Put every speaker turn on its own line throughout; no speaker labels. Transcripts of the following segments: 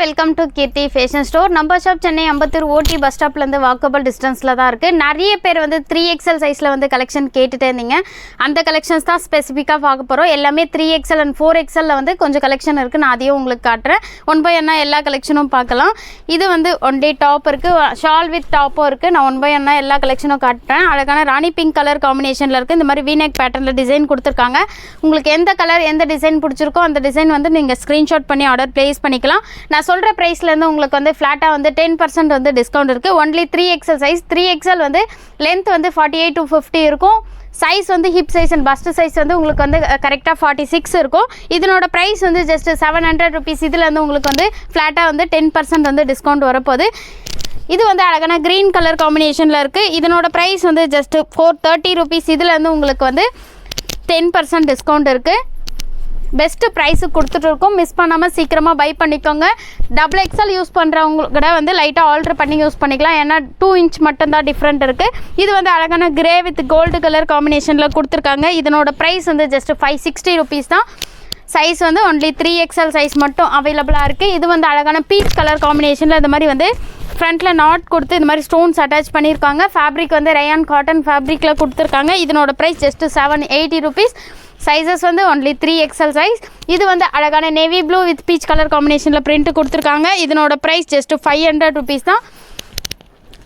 Welcome to Keerthi fashion store. நம்ம shop Chennai Ambattur OT bus ஸ்டாப்லேருந்து walkable டிஸ்டன்ஸில் தான் இருக்குது. நிறைய பேர் வந்து 3XL சைஸில் வந்து கலெக்ஷன் கேட்டுகிட்டே இருந்தீங்க. அந்த கலெக்ஷன்ஸ் தான் ஸ்பெசிஃபிக்காக பார்க்க போகிறோம். எல்லாமே 3XL அண்ட் 4XL வந்து கொஞ்சம் கலெக்ஷன் இருக்குது. நான் அதையும் உங்களுக்கு காட்டுறேன். ஒன் பை ஒன்னா எல்லா கலெக்ஷனும் பார்க்கலாம். இது வந்து ஒன் டே டாப் இருக்குது, ஷால் வித் டாப்பும் இருக்குது. நான் ஒன் பை ஒன்னா எல்லா கலெக்ஷனும் காட்டுறேன். அழகான ராணி பிங்க் கலர் காம்பினேஷனில் இருக்குது. இந்த மாதிரி வீநெக் பேட்டர்னில் டிசைன் கொடுத்துருக்காங்க. உங்களுக்கு எந்த கலர் எந்த டிசைன் பிடிச்சிருக்கோ அந்த டிசைன் வந்து நீங்கள் ஸ்க்ரீன்ஷாட் பண்ணி ஆர்டர் ப்ளேஸ் பண்ணிக்கலாம். நான் சொல்கிற ப்ரைஸ்லேருந்து உங்களுக்கு வந்து ஃப்ளாட்டாக வந்து 10% வந்து டிஸ்கவுண்ட் இருக்குது. Only 3XL size. 3XL வந்து லென்த் வந்து 48 to 50 இருக்கும். சைஸ் வந்து hip size and first size வந்து உங்களுக்கு வந்து கரெக்டாக 46 இருக்கும். இதனோட ப்ரைஸ் வந்து ஜஸ்ட் 700 rupees. இதில் வந்து உங்களுக்கு வந்து ஃப்ளாட்டாக வந்து 10% வந்து டிஸ்கவுண்ட் வரப்போகுது. இது வந்து அழகான க்ரீன் கலர் காம்பினேஷனில் இருக்குது. இதனோட ப்ரைஸ் வந்து ஜஸ்ட் 430 rupees. இதில் வந்து உங்களுக்கு வந்து 10% டிஸ்கவுண்ட் இருக்குது. பெஸ்ட்டு ப்ரைஸுக்கு கொடுத்துட்ருக்கோம். மிஸ் பண்ணாமல் சீக்கிரமாக பை பண்ணிக்கோங்க. XXL யூஸ் பண்ணுறவங்க கூட வந்து லைட்டாக ஆல்ட்ரு பண்ணி யூஸ் பண்ணிக்கலாம். ஏன்னா 2 inch மட்டும்தான் டிஃப்ரெண்ட் இருக்குது. இது வந்து அழகான கிரே வித் கோல்டு கலர் காம்பினேஷனில் கொடுத்துருக்காங்க. இதனோட ப்ரைஸ் வந்து ஜஸ்ட் 560 rupees தான். சைஸ் வந்து ஒன்லி 3XL சைஸ் மட்டும் அவைலபிளாக இருக்குது. இது வந்து அழகான பீச் கலர் காம்பினேஷனில் இந்த மாதிரி வந்து ஃப்ரண்ட்டில் நாட் கொடுத்து இந்த மாதிரி ஸ்டோன்ஸ் அட்டாச் பண்ணியிருக்காங்க. ஃபேப்ரிக் வந்து ரயான் காட்டன் ஃபேப்ரிக்கில் கொடுத்துருக்காங்க. இதனோட ப்ரைஸ் ஜஸ்ட் 780 rupees. சைஸஸ் வந்து ஒன்லி 3XL சைஸ். இது வந்து அழகான navy blue with peach colour காம்பினேஷனில் பிரிண்ட்டு கொடுத்துருக்காங்க. இதனோட ப்ரைஸ் ஜஸ்ட் 500 rupees தான்.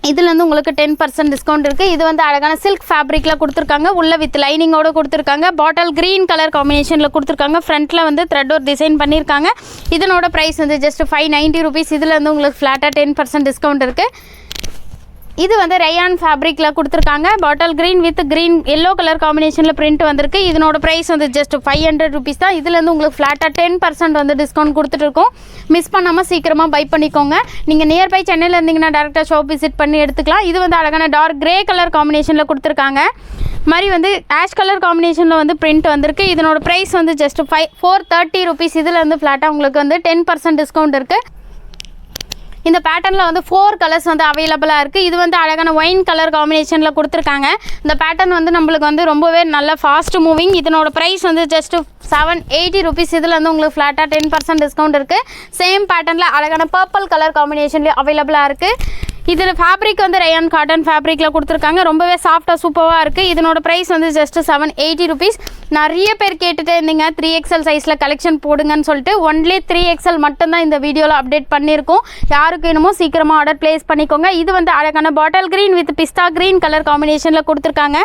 இதில் வந்து உங்களுக்கு 10% டிஸ்கவுண்ட் இருக்குது. இது வந்து அழகான சில்க் ஃபேப்ரிக்கில் கொடுத்துருக்காங்க. உள்ள வித் லைனிங்கோடு கொடுத்துருக்காங்க. பாட்டில் க்ரீன் கலர் காம்பினேஷனில் கொடுத்துருக்காங்க. ஃப்ரண்ட்டில் வந்து த்ரெட் ஒரு டிசைன் பண்ணியிருக்காங்க. இதனோட ப்ரைஸ் வந்து ஜஸ்ட் 590 rupees. இதில் வந்து உங்களுக்கு ஃப்ளாட்டாக 10% டிஸ்கவுண்ட் இருக்குது. இது வந்து ரயான் ஃபேப்ரிக்கில் கொடுத்துருக்காங்க. பாட்டில் green with green yellow colour காம்பினேஷனில் பிரிண்ட் வந்திருக்கு. இதனோட ப்ரைஸ் வந்து ஜஸ்ட் 500 rupees தான். இதுலேருந்து உங்களுக்கு ஃப்ளாட்டாக 10% வந்து டிஸ்கவுண்ட் கொடுத்துட்ருக்கோம். மிஸ் பண்ணாமல் சீக்கிரமாக பை பண்ணிக்கோங்க. நீங்கள் நியர்பை சென்னையில் இருந்தீங்கன்னா டேரெக்டாக ஷாப் விசிட் பண்ணி எடுத்துக்கலாம். இது வந்து அழகான டார்க் க்ரே கலர் காம்பினேஷனில் கொடுத்துருக்காங்க. மாதிரி வந்து ஆஷ் கலர் காம்பினேஷனில் வந்து பிரிண்ட் வந்திருக்கு. இதனோட ப்ரைஸ் வந்து ஜஸ்ட் 430 rupees. இதில் வந்து ஃப்ளாட்டாக உங்களுக்கு வந்து 10% டிஸ்கவுண்ட் இருக்குது. இந்த பேட்டர்னில் வந்து 4 கலர்ஸ் வந்து அவைலபிளாக இருக்குது. இது வந்து அழகான ஒயின் கலர் காம்பினேஷனில் கொடுத்துருக்காங்க. இந்த பேட்டர்ன் வந்து நம்மளுக்கு வந்து ரொம்பவே நல்ல ஃபாஸ்ட் மூவிங். இதனோட ப்ரைஸ் வந்து ஜஸ்ட் 780 rupees. இதில் வந்து உங்களுக்கு ஃப்ளாட்டாக 10% டிஸ்கவுண்ட் இருக்குது. சேம் பேட்டர்னில் அழகான பர்பிள் கலர் காம்பினேஷன்லேயே அவைலபிளாக இருக்குது. இதில் ஃபேப்ரிக் வந்து ரயான் காட்டன் ஃபேப்ரிக்கில் கொடுத்துருக்காங்க. ரொம்பவே சாஃப்டாக சூப்பராக இருக்குது. இதனோட ப்ரைஸ் வந்து ஜஸ்ட் 780 rupees. நிறைய பேர் கேட்டுகிட்டே இருந்தீங்க 3XL சைஸில் கலெக்ஷன் போடுங்கன்னு சொல்லிட்டு. ஒன்லி 3XL மட்டும்தான் இந்த வீடியோவில் அப்டேட் பண்ணியிருக்கோம். யாருக்கு வேணுமோ சீக்கிரமாக ஆர்டர் ப்ளேஸ் பண்ணிக்கோங்க. இது வந்து அழகான bottle green with pista green colour காம்பினேஷனில் கொடுத்துருக்காங்க.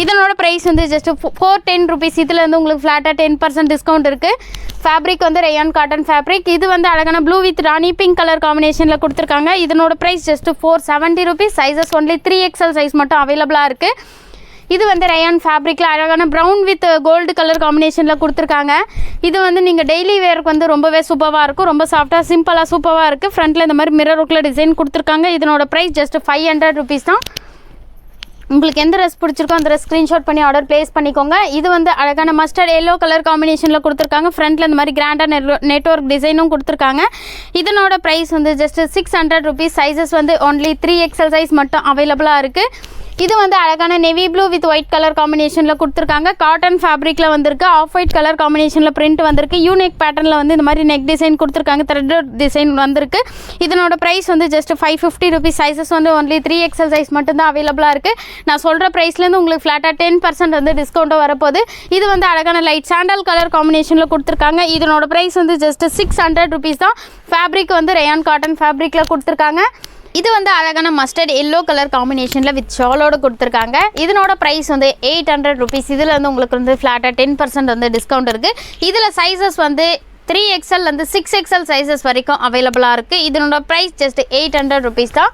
இதனோட ப்ரைஸ் வந்து ஜஸ்ட் 410 rupees. இதில் வந்து உங்களுக்கு ஃப்ளாட்டாக 10% டிஸ்கவுண்ட் இருக்குது. ஃபேப்ரிக் வந்து ரயான் காட்டன் ஃபேப்ரிக். இது வந்து அழகான blue with rani pink colour காம்பினேஷனில் கொடுத்துருக்காங்க. இதனோட price just 470 rupees. Sizes only 3XL size மட்டும் அவைலபிளாக இருக்குது. இது வந்து ரயான் ஃபேப்ரிக்கில் அழகான ப்ரௌன் வித் கோல்டு கலர் காம்பினேஷனில் கொடுத்துருக்காங்க. இது வந்து நீங்கள் டெய்லி வேருக்கு வந்து ரொம்பவே சூப்பராக இருக்கும். ரொம்ப சாஃப்டாக சிம்பிளாக சூப்பராக இருக்குது. ஃப்ரண்ட்டில் இந்த மாதிரி மிரர் ஒர்க்கில் டிசைன் கொடுத்துருக்காங்க. இதனோட ப்ரைஸ் ஜஸ்ட் 500 rupees தான். உங்களுக்கு எந்த ட்ரெஸ் பிடிச்சிருக்கோ அந்த ட்ரெஸ் ஸ்க்ரீன்ஷாட் பண்ணி ஆர்டர் ப்ளேஸ் பண்ணிக்கோங்க. இது வந்து அழகான மஸ்டர்ட் எல்லோ கலர் காம்பினேஷனில் கொடுத்துருக்காங்க. ஃப்ரண்ட்டில் இந்த மாதிரி கிராண்டாக நெட்வொர்க் டிசைனும் கொடுத்துருக்காங்க. இதனோட ப்ரைஸ் வந்து ஜஸ்ட் 600 rupees. சைஸஸ் வந்து ஒன்லி 3XL சைஸ் மட்டும் அவைலபிளாக இருக்குது. இது வந்து அழகான navy blue with white colour காம்பினேஷனில் கொடுத்துருக்காங்க. காட்டன் ஃபேப்ரிக்கில் வந்திருக்கு. ஆஃப் ஒயிட் கலர் காம்பினேஷனில் பிரிண்ட் வந்திருக்கு. யூனிக் பேட்டர்னில் வந்து இந்த மாதிரி நெக் டிசைன் கொடுத்துருக்காங்க. த்ரெட் டிசைன் வந்திருக்கு. இதனோட ப்ரைஸ் வந்து ஜஸ்ட் 550 rupees. சைஸஸ் வந்து ஒன்லி 3XL சைஸ் மட்டும்தான் அவைலபிளாக இருக்குது. நான் சொல்கிற ப்ரைஸ்லேருந்து உங்களுக்கு ஃப்ளாட்டாக 10% வந்து டிஸ்கவுண்ட்டாக வரப்போகுது. இது வந்து அழகான லைட் சாண்டல் கலர் காம்பினேஷனில் கொடுத்துருக்காங்க. இதனோட ப்ரைஸ் வந்து ஜஸ்ட் 600 rupees தான். ஃபேப்ரிக் வந்து ரயான் காட்டன் ஃபேப்ரிக்கில் கொடுத்துருக்காங்க. இது வந்து அழகான மஸ்டர்ட் எல்லோ கலர் காம்பினேஷனில் வித் ஷாலோடு கொடுத்துருக்காங்க. இதனோட ப்ரைஸ் வந்து 800 rupees. இதில் வந்து உங்களுக்கு வந்து ஃப்ளாட்டாக 10% வந்து டிஸ்கவுண்ட் இருக்குது. இதில் சைஸஸ் வந்து 3XL வந்து 6XL சைஸஸ் வரைக்கும் அவைலபிளாக இருக்குது. இதனோட ப்ரைஸ் ஜஸ்ட் 800 rupees தான்.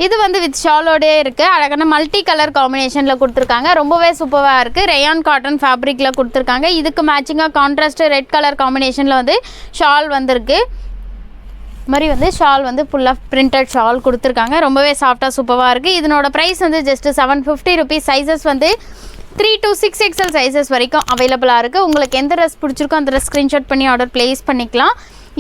இது வந்து வித் ஷாலோடே இருக்குது. அழகான மல்டி கலர் காம்பினேஷனில் கொடுத்துருக்காங்க. ரொம்பவே சூப்பராக இருக்குது. ரயான் காட்டன் ஃபேப்ரிக்கில் கொடுத்துருக்காங்க. இதுக்கு மேட்சிங்காக கான்ட்ராஸ்ட் ரெட் கலர் காம்பினேஷனில் வந்து ஷால் வந்திருக்கு. மாதிரி வந்து ஷால் வந்து ஃபுல்லாக பிரிண்டட் ஷால் கொடுத்துருக்காங்க. ரொம்பவே சாஃப்டாக சூப்பராக இருக்குது. இதனோட ப்ரைஸ் வந்து ஜஸ்ட் 750 rupees. சைஸஸ் வந்து 3 to 6XL சைஸஸ் வரைக்கும் அவைலபிளாக இருக்குது. உங்களுக்கு எந்த ட்ரெஸ் பிடிச்சிருக்கோ அந்த ட்ரெஸ் ஸ்க்ரீன்ஷாட் பண்ணி ஆர்டர் ப்ளேஸ் பண்ணிக்கலாம்.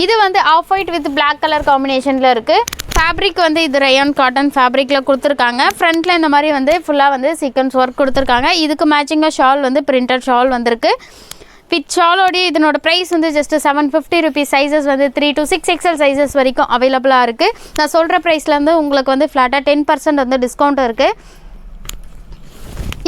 இது வந்து off white with black colour காம்பினேஷனில் இருக்குது. ஃபேப்ரிக் வந்து இது ரயான் காட்டன் ஃபேப்ரிக்கில் கொடுத்துருக்காங்க. ஃப்ரண்ட்டில் இந்த மாதிரி வந்து ஃபுல்லாக வந்து சீக்வன்ஸ் ஒர்க் கொடுத்துருக்காங்க. இதுக்கு மேட்சிங்காக ஷால் வந்து பிரிண்டட் ஷால் வந்திருக்கு. வித் ஷாலோடைய இதனோட ப்ரைஸ் வந்து ஜஸ்ட் 750 rupees. சைஸஸ் வந்து 3 to 6XL சைஸஸ் வரைக்கும் அவைலபிளாக இருக்குது. நான் சொல்கிற ப்ரைஸ்லேருந்து உங்களுக்கு வந்து ஃப்ளாட்டாக 10% வந்து டிஸ்கவுண்ட் இருக்குது.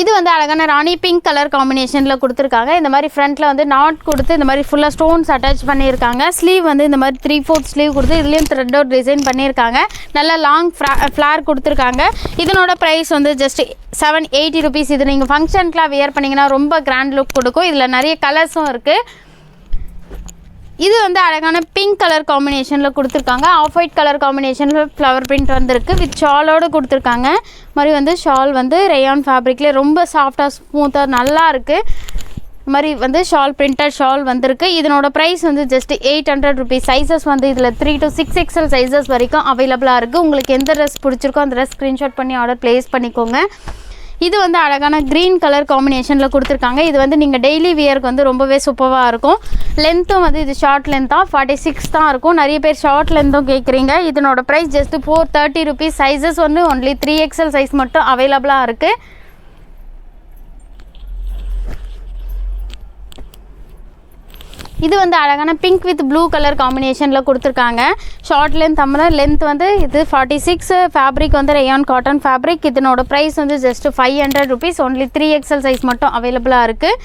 இது வந்து அழகான ராணி பிங்க் கலர் காம்பினேஷனில் கொடுத்துருக்காங்க. இந்த மாதிரி ஃப்ரண்ட்டில் வந்து நாட் கொடுத்து இந்த மாதிரி ஃபுல்லாக ஸ்டோன்ஸ் அட்டாச் பண்ணியிருக்காங்க. ஸ்லீவ் வந்து இந்த மாதிரி 3/4 ஸ்லீவ் கொடுத்து இதுலேயும் த்ரெட் அவுட் டிசைன் பண்ணியிருக்காங்க. நல்லா லாங் ஃப்ளார் கொடுத்துருக்காங்க. இதனோட ப்ரைஸ் வந்து ஜஸ்ட் 780 rupees. இது நீங்கள் ஃபங்க்ஷனுக்குலாம் வியர் பண்ணிங்கன்னா ரொம்ப கிராண்ட் லுக் கொடுக்கும். இதில் நிறைய கலர்ஸும் இருக்குது. இது வந்து அழகான பிங்க் கலர் காம்பினேஷனில் கொடுத்துருக்காங்க. ஆஃப் ஒயிட் கலர் காம்பினேஷனில் ஃப்ளவர் பிரிண்ட் வந்துருக்கு. வித் ஷாலோடு கொடுத்துருக்காங்க. மாதிரி வந்து ஷால் வந்து ரேயான் ஃபேப்ரிக்லேயே ரொம்ப சாஃப்டாக ஸ்மூத்தாக நல்லா இருக்குது. மாதிரி வந்து ஷால் பிரிண்டட் ஷால் வந்திருக்கு. இதனோட ப்ரைஸ் வந்து ஜஸ்ட் 800 rupees. சைஸஸ் வந்து இதில் 3 to 6XL சைஸஸ் வரைக்கும் அவைலபிளாக இருக்குது. உங்களுக்கு எந்த ட்ரெஸ் பிடிச்சிருக்கோ அந்த ட்ரெஸ் ஸ்க்ரீன்ஷாட் பண்ணி ஆர்டர் ப்ளேஸ் பண்ணிக்கோங்க. இது வந்து அழகான க்ரீன் கலர் காம்பினேஷனில் கொடுத்துருக்காங்க. இது வந்து நீங்கள் டெய்லி வியருக்கு வந்து ரொம்பவே சூப்பராக இருக்கும். லென்த்தும் வந்து இது ஷார்ட் லென்த்தாக 46 தான் இருக்கும். நிறைய பேர் ஷார்ட் லென்த்தும் கேட்குறீங்க. இதனோட ப்ரைஸ் ஜஸ்ட் 430 rupees. சைஸஸ் வந்து ஒன்லி 3XL சைஸ் மட்டும் அவைலபிளாக இருக்குது. இது வந்து அழகான பிங்க் வித் ப்ளூ கலர் காம்பினேஷனில் கொடுத்துருக்காங்க. ஷார்ட் லென்த் லென்த் வந்து இது 46. ஃபேப்ரிக் வந்து ரேயான் காட்டன் ஃபேப்ரிக். இதனோட ப்ரைஸ் வந்து just 500 rupees. Only 3XL size மட்டும் அவைலபிளாக இருக்குது.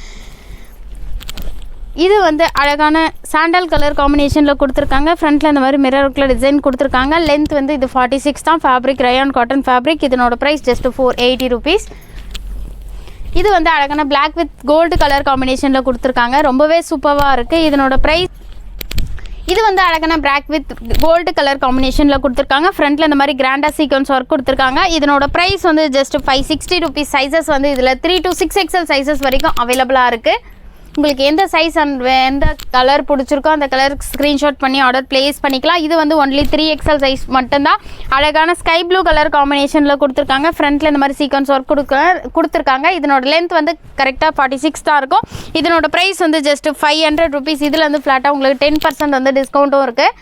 இது வந்து அழகான சாண்டல் கலர் காம்பினேஷனில் கொடுத்துருக்காங்க. ஃப்ரண்ட்டில் இந்த மாதிரி மிரர் ஒர்க்கில் டிசைன் கொடுத்துருக்காங்க. லென்த் வந்து இது 46 தான். Fabric rayon cotton fabric. இதனோட ப்ரைஸ் ஜஸ்ட் 480 rupees. இது வந்து அழகான பிளாக் வித் கோல்டு கலர் காம்பினேஷனில் கொடுத்துருக்காங்க. ரொம்பவே சூப்பராக இருக்குது. இதனோட ப்ரைஸ் இது வந்து அழகான பிளாக் வித் கோல்டு கலர் காம்பினேஷனில் கொடுத்துருக்காங்க. ஃப்ரண்ட்டில் இந்த மாதிரி கிராண்டாக சீக்வன்ஸ் ஒர்க் கொடுத்துருக்காங்க. இதனோட ப்ரைஸ் வந்து ஜஸ்ட் 560 rupees. சைஸஸ் வந்து இதில் 3 to 6XL சைஸஸ் வரைக்கும் அவைலபிளாக இருக்குது. உங்களுக்கு எந்த சைஸ் அண்ட் எந்த கலர் பிடிச்சிருக்கோ அந்த கலர் ஸ்க்ரீன்ஷாட் பண்ணி ஆர்டர் ப்ளேஸ் பண்ணிக்கலாம். இது வந்து ஒன்லி 3XL சைஸ் மட்டும்தான். அழகான ஸ்கை ப்ளூ கலர் காம்பினேஷனில் கொடுத்துருக்காங்க. ஃப்ரண்ட்டில் இந்த மாதிரி சீக்வன்ஸ் ஒர்க் கொடுத்துருக்காங்க. இதனோட லென்த் வந்து கரெக்டாக 46 தான் இருக்கும். இதனோட ப்ரைஸ் வந்து ஜஸ்ட் 500 rupees. இதில் வந்து ஃப்ளாட்டாக உங்களுக்கு 10% வந்து டிஸ்கவுண்ட்டும் இருக்குது.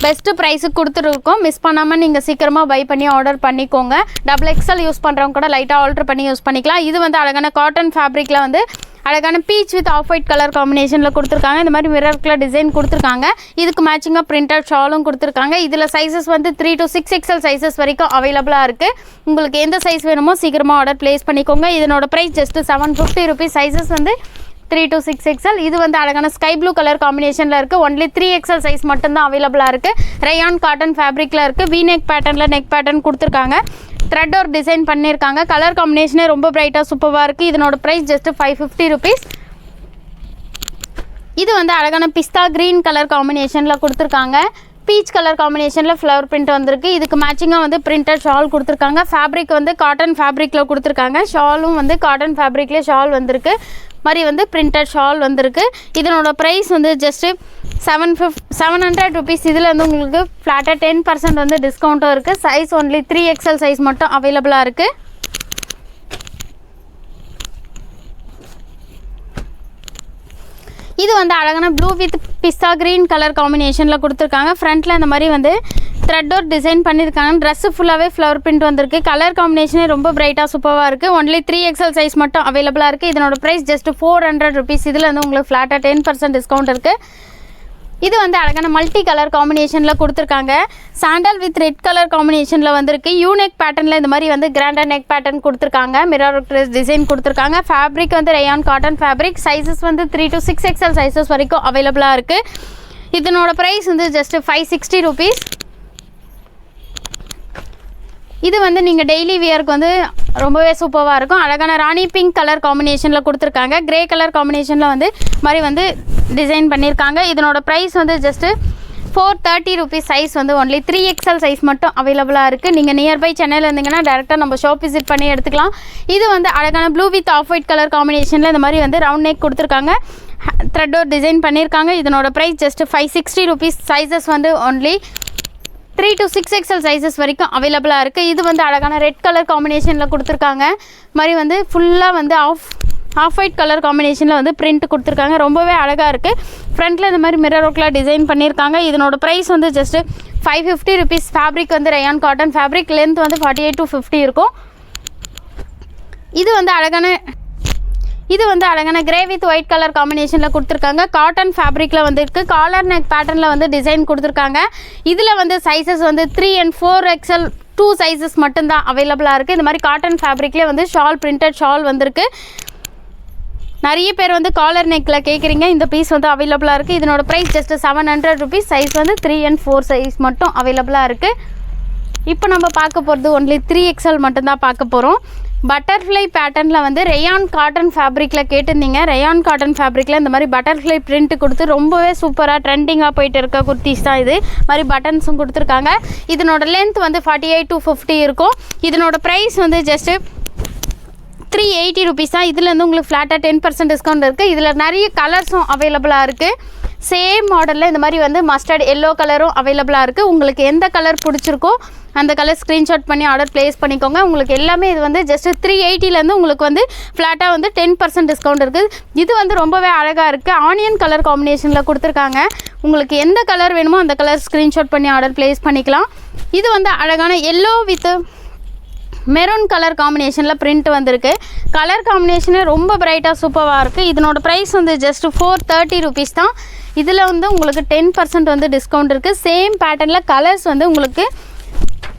பெஸ்ட்டு ப்ரைஸுக்கு கொடுத்துருக்கோம். மிஸ் பண்ணாமல் நீங்கள் சீக்கிரமாக பை பண்ணி ஆர்டர் பண்ணிக்கோங்க. XXL யூஸ் பண்ணுறவங்க கூட லைட்டாக ஆல்ட்ரு பண்ணி யூஸ் பண்ணிக்கலாம். இது வந்து அழகான காட்டன் ஃபேப்ரிக்கில் வந்து அழகான peach with off white colour காம்பினேஷனில் கொடுத்துருக்காங்க. இந்த மாதிரி மிரர்க்கில் டிசைன் கொடுத்துருக்காங்க. இதுக்கு மேட்சிங்காக பிரிண்டட் ஷாலும் கொடுத்துருக்காங்க. இதில் சைஸஸ் வந்து 3 to 6XL சைஸஸ் வரைக்கும் அவைலபிளாக இருக்குது. உங்களுக்கு எந்த சைஸ் வேணுமோ சீக்கிரமாக ஆர்டர் ப்ளேஸ் பண்ணிக்கோங்க. இதனோட ப்ரைஸ் ஜஸ்ட் 750 rupees. சைஸஸ் வந்து 3 to 6XL. இது வந்து அழகான ஸ்கை ப்ளூ கலர் காம்பினேஷனில் இருக்குது. ஒன்லி 3XL சைஸ் மட்டும்தான் அவைலபிளாக இருக்குது. ரேயான் காட்டன் ஃபேப்ரிக்கில் இருக்குது. வி நெக் பேட்டர்னில் நெக் பேட்டர்ன் கொடுத்துருக்காங்க. த்ரெட் ஒரு டிசைன் பண்ணியிருக்காங்க. கலர் காம்பினேஷனே ரொம்ப பிரைட்டாக சூப்பராக இருக்குது. இதனோட ப்ரைஸ் ஜஸ்ட் 550 rupees. இது வந்து அழகான பிஸ்தா க்ரீன் கலர் காம்பினேஷனில் கொடுத்துருக்காங்க. பீச் கலர் காம்பினேஷனில் ஃப்ளவர் பிரிண்ட் வந்திருக்கு. இதுக்கு மேட்சிங்காக வந்து பிரிண்டட் ஷால் கொடுத்துருக்காங்க. ஃபேப்ரிக் வந்து காட்டன் ஃபேப்ரிக்கில் கொடுத்துருக்காங்க. ஷாலும் வந்து காட்டன் ஃபேப்ரிக்லேயே ஷால் வந்திருக்கு. மாதிரி வந்து பிரிண்டட் ஷால் வந்திருக்கு. இதனோட ப்ரைஸ் வந்து ஜஸ்ட்டு 700 rupees. இதில் வந்து உங்களுக்கு ஃப்ளாட்டாக 10% வந்து டிஸ்கவுண்ட்டும் இருக்குது. சைஸ் ஒன்லி 3XL சைஸ் மட்டும் அவைலபிளாக இருக்குது. இது வந்து அழகான blue with pista green colour காம்பினேஷனில் கொடுத்துருக்காங்க. ஃப்ரண்ட்டில் இந்த மாதிரி வந்து த்ரெட் ஒரு டிசைன் பண்ணியிருக்காங்க. ட்ரெஸ்ஸு ஃபுல்லாகவே ஃப்ளவர் பிரிண்ட் வந்திருக்கு. கலர் காம்பினேஷனே ரொம்ப பிரைட்டாக சூப்பராக இருக்குது. ஒன்லி 3XL சைஸ் மட்டும் அவைலபிளாக இருக்குது. இதனோட ப்ரைஸ் ஜஸ்ட் 400 rupees. இதில் வந்து உங்களுக்கு ஃப்ளாட்டாக 10% டிஸ்கவுண்ட் இருக்குது. இது வந்து அழகான மல்டி கலர் காம்பினேஷனில் கொடுத்துருக்காங்க. சாண்டல் வித் ரெட் கலர் காம்பினேஷனில் வந்திருக்கு. யூனெக் பேட்டர்னில் இந்த மாதிரி வந்து கிராண்டாக நெக் பேட்டர்ன் கொடுத்துருக்காங்க. மிரர் டிசைன் கொடுத்துருக்காங்க. ஃபேப்ரிக் வந்து ரேயான் காட்டன் ஃபேப்ரிக். சைஸஸ் வந்து 3 to 6XL சைஸஸ் வரைக்கும் அவைலபிளாக இருக்குது. இதனோட ப்ரைஸ் வந்து ஜஸ்ட் 560 rupees. இது வந்து நீங்கள் டெய்லி வியருக்கு வந்து ரொம்பவே சூப்பராக இருக்கும். அழகான ராணி பிங்க் கலர் காம்பினேஷனில் கொடுத்துருக்காங்க. கிரே கலர் காம்பினேஷனில் வந்து மாதிரி வந்து டிசைன் பண்ணியிருக்காங்க. இதனோட ப்ரைஸ் வந்து ஜஸ்ட்டு 430 rupees. சைஸ் வந்து ஒன்லி 3XL சைஸ் மட்டும் அவைலபிளாக இருக்குது. நீங்கள் நியர்பை சென்னையில் இருந்தீங்கன்னா டேரெக்டாக நம்ம ஷாப் விசிட் பண்ணி எடுத்துக்கலாம். இது வந்து அழகான blue with off white colour காம்பினேஷனில் இந்த மாதிரி வந்து ரவுண்ட் நெக் கொடுத்துருக்காங்க. த்ரெட் ஒரு டிசைன் பண்ணியிருக்காங்க. இதனோட ப்ரைஸ் ஜஸ்ட் 560 rupees. சைஸஸ் வந்து ஒன்லி 3 to 6XL சைஸஸ் வரைக்கும் அவைலபிளாக இருக்குது. இது வந்து அழகான ரெட் கலர் காம்பினேஷனில் கொடுத்துருக்காங்க. மாதிரி வந்து ஃபுல்லாக வந்து ஆஃப் ஒயிட் கலர் காம்பினேஷனில் வந்து பிரிண்ட் கொடுத்துருக்காங்க. ரொம்பவே அழகாக இருக்குது. ஃப்ரண்ட்டில் இந்த மாதிரி மிரர் ஒர்க்கில் டிசைன் பண்ணியிருக்காங்க. இதனோட ப்ரைஸ் வந்து ஜஸ்ட்டு 550 rupees. ஃபேப்ரிக் வந்து ரேயான் காட்டன் ஃபேப்ரிக். லென்த் வந்து 48 to 50 இருக்கும். இது வந்து அழகான இது வந்து அழகான கிரே வித் ஒயிட் கலர் காம்பினேஷனில் கொடுத்துருக்காங்க. காட்டன் ஃபேப்ரிக்கில் வந்து இருக்குது. காலர் நெக் பேட்டர்னில் வந்து டிசைன் கொடுத்துருக்காங்க. இதில் வந்து சைஸஸ் வந்து 3 and 4XL 2 சைஸஸ் மட்டும்தான் அவைலபிளாக இருக்குது. இந்த மாதிரி காட்டன் ஃபேப்ரிக்லேயே வந்து ஷால், பிரிண்டட் ஷால் வந்திருக்கு. நிறைய பேர் வந்து காலர் நெக்கில் கேட்குறீங்க. இந்த பீஸ் வந்து அவைலபிளாக இருக்குது. இதனோட ப்ரைஸ் ஜஸ்ட் 700 rupees. சைஸ் வந்து 3 and 4 சைஸ் மட்டும் அவைலபிளாக இருக்குது. இப்போ நம்ம பார்க்க போகிறது ஒன்லி 3XL மட்டும்தான் பார்க்க போகிறோம். பட்டர்ஃப்ளை பேட்டர்னில் வந்து ரேயான் காட்டன் ஃபேப்ரிக்கில் கேட்டிருந்தீங்க. ரேயான் காட்டன் ஃபேப்ரிக்கில் இந்த மாதிரி பட்டர்ஃப்ளை பிரிண்ட் கொடுத்து ரொம்பவே சூப்பராக ட்ரெண்டிங்காக போயிட்டு இருக்க குர்த்திஸ் தான் இது. மாதிரி பட்டன்ஸும் கொடுத்துருக்காங்க. இதனோட லென்த் வந்து 48 to 50 இருக்கும். இதனோட ப்ரைஸ் வந்து ஜஸ்ட்டு 380 rupees தான். இதுலேருந்து உங்களுக்கு ஃப்ளாட்டாக 10% டிஸ்கவுண்ட் இருக்குது. இதில் நிறைய கலர்ஸும் அவைலபிளாக இருக்குது. சேம் மாடலில் இந்த மாதிரி வந்து மஸ்டர்ட் எல்லோ கலரும் அவைலபிளாக இருக்குது. உங்களுக்கு எந்த கலர் பிடிச்சிருக்கோ அந்த கலர் ஸ்க்ரீன்ஷாட் பண்ணி ஆர்டர் ப்ளேஸ் பண்ணிக்கோங்க. உங்களுக்கு எல்லாமே இது வந்து ஜஸ்ட் 380லேருந்து உங்களுக்கு வந்து ஃப்ளாட்டாக வந்து 10% டிஸ்கவுண்ட் இருக்குது. இது வந்து ரொம்பவே அழகாக இருக்குது. ஆனியன் கலர் காம்பினேஷனில் கொடுத்துருக்காங்க. உங்களுக்கு எந்த கலர் வேணுமோ அந்த கலர் ஸ்க்ரீன்ஷாட் பண்ணி ஆர்டர் ப்ளேஸ் பண்ணிக்கலாம். இது வந்து அழகான எல்லோ வித் மெரூன் கலர் காம்பினேஷனில் பிரிண்ட் வந்திருக்கு. கலர் காம்பினேஷனே ரொம்ப பிரைட்டாக சூப்பராக இருக்குது. இதனோட ப்ரைஸ் வந்து ஜஸ்ட் 430 rupees தான். இதில் வந்து உங்களுக்கு 10% வந்து டிஸ்கவுண்ட் இருக்குது. சேம் பேட்டர்னில் கலர்ஸ் வந்து உங்களுக்கு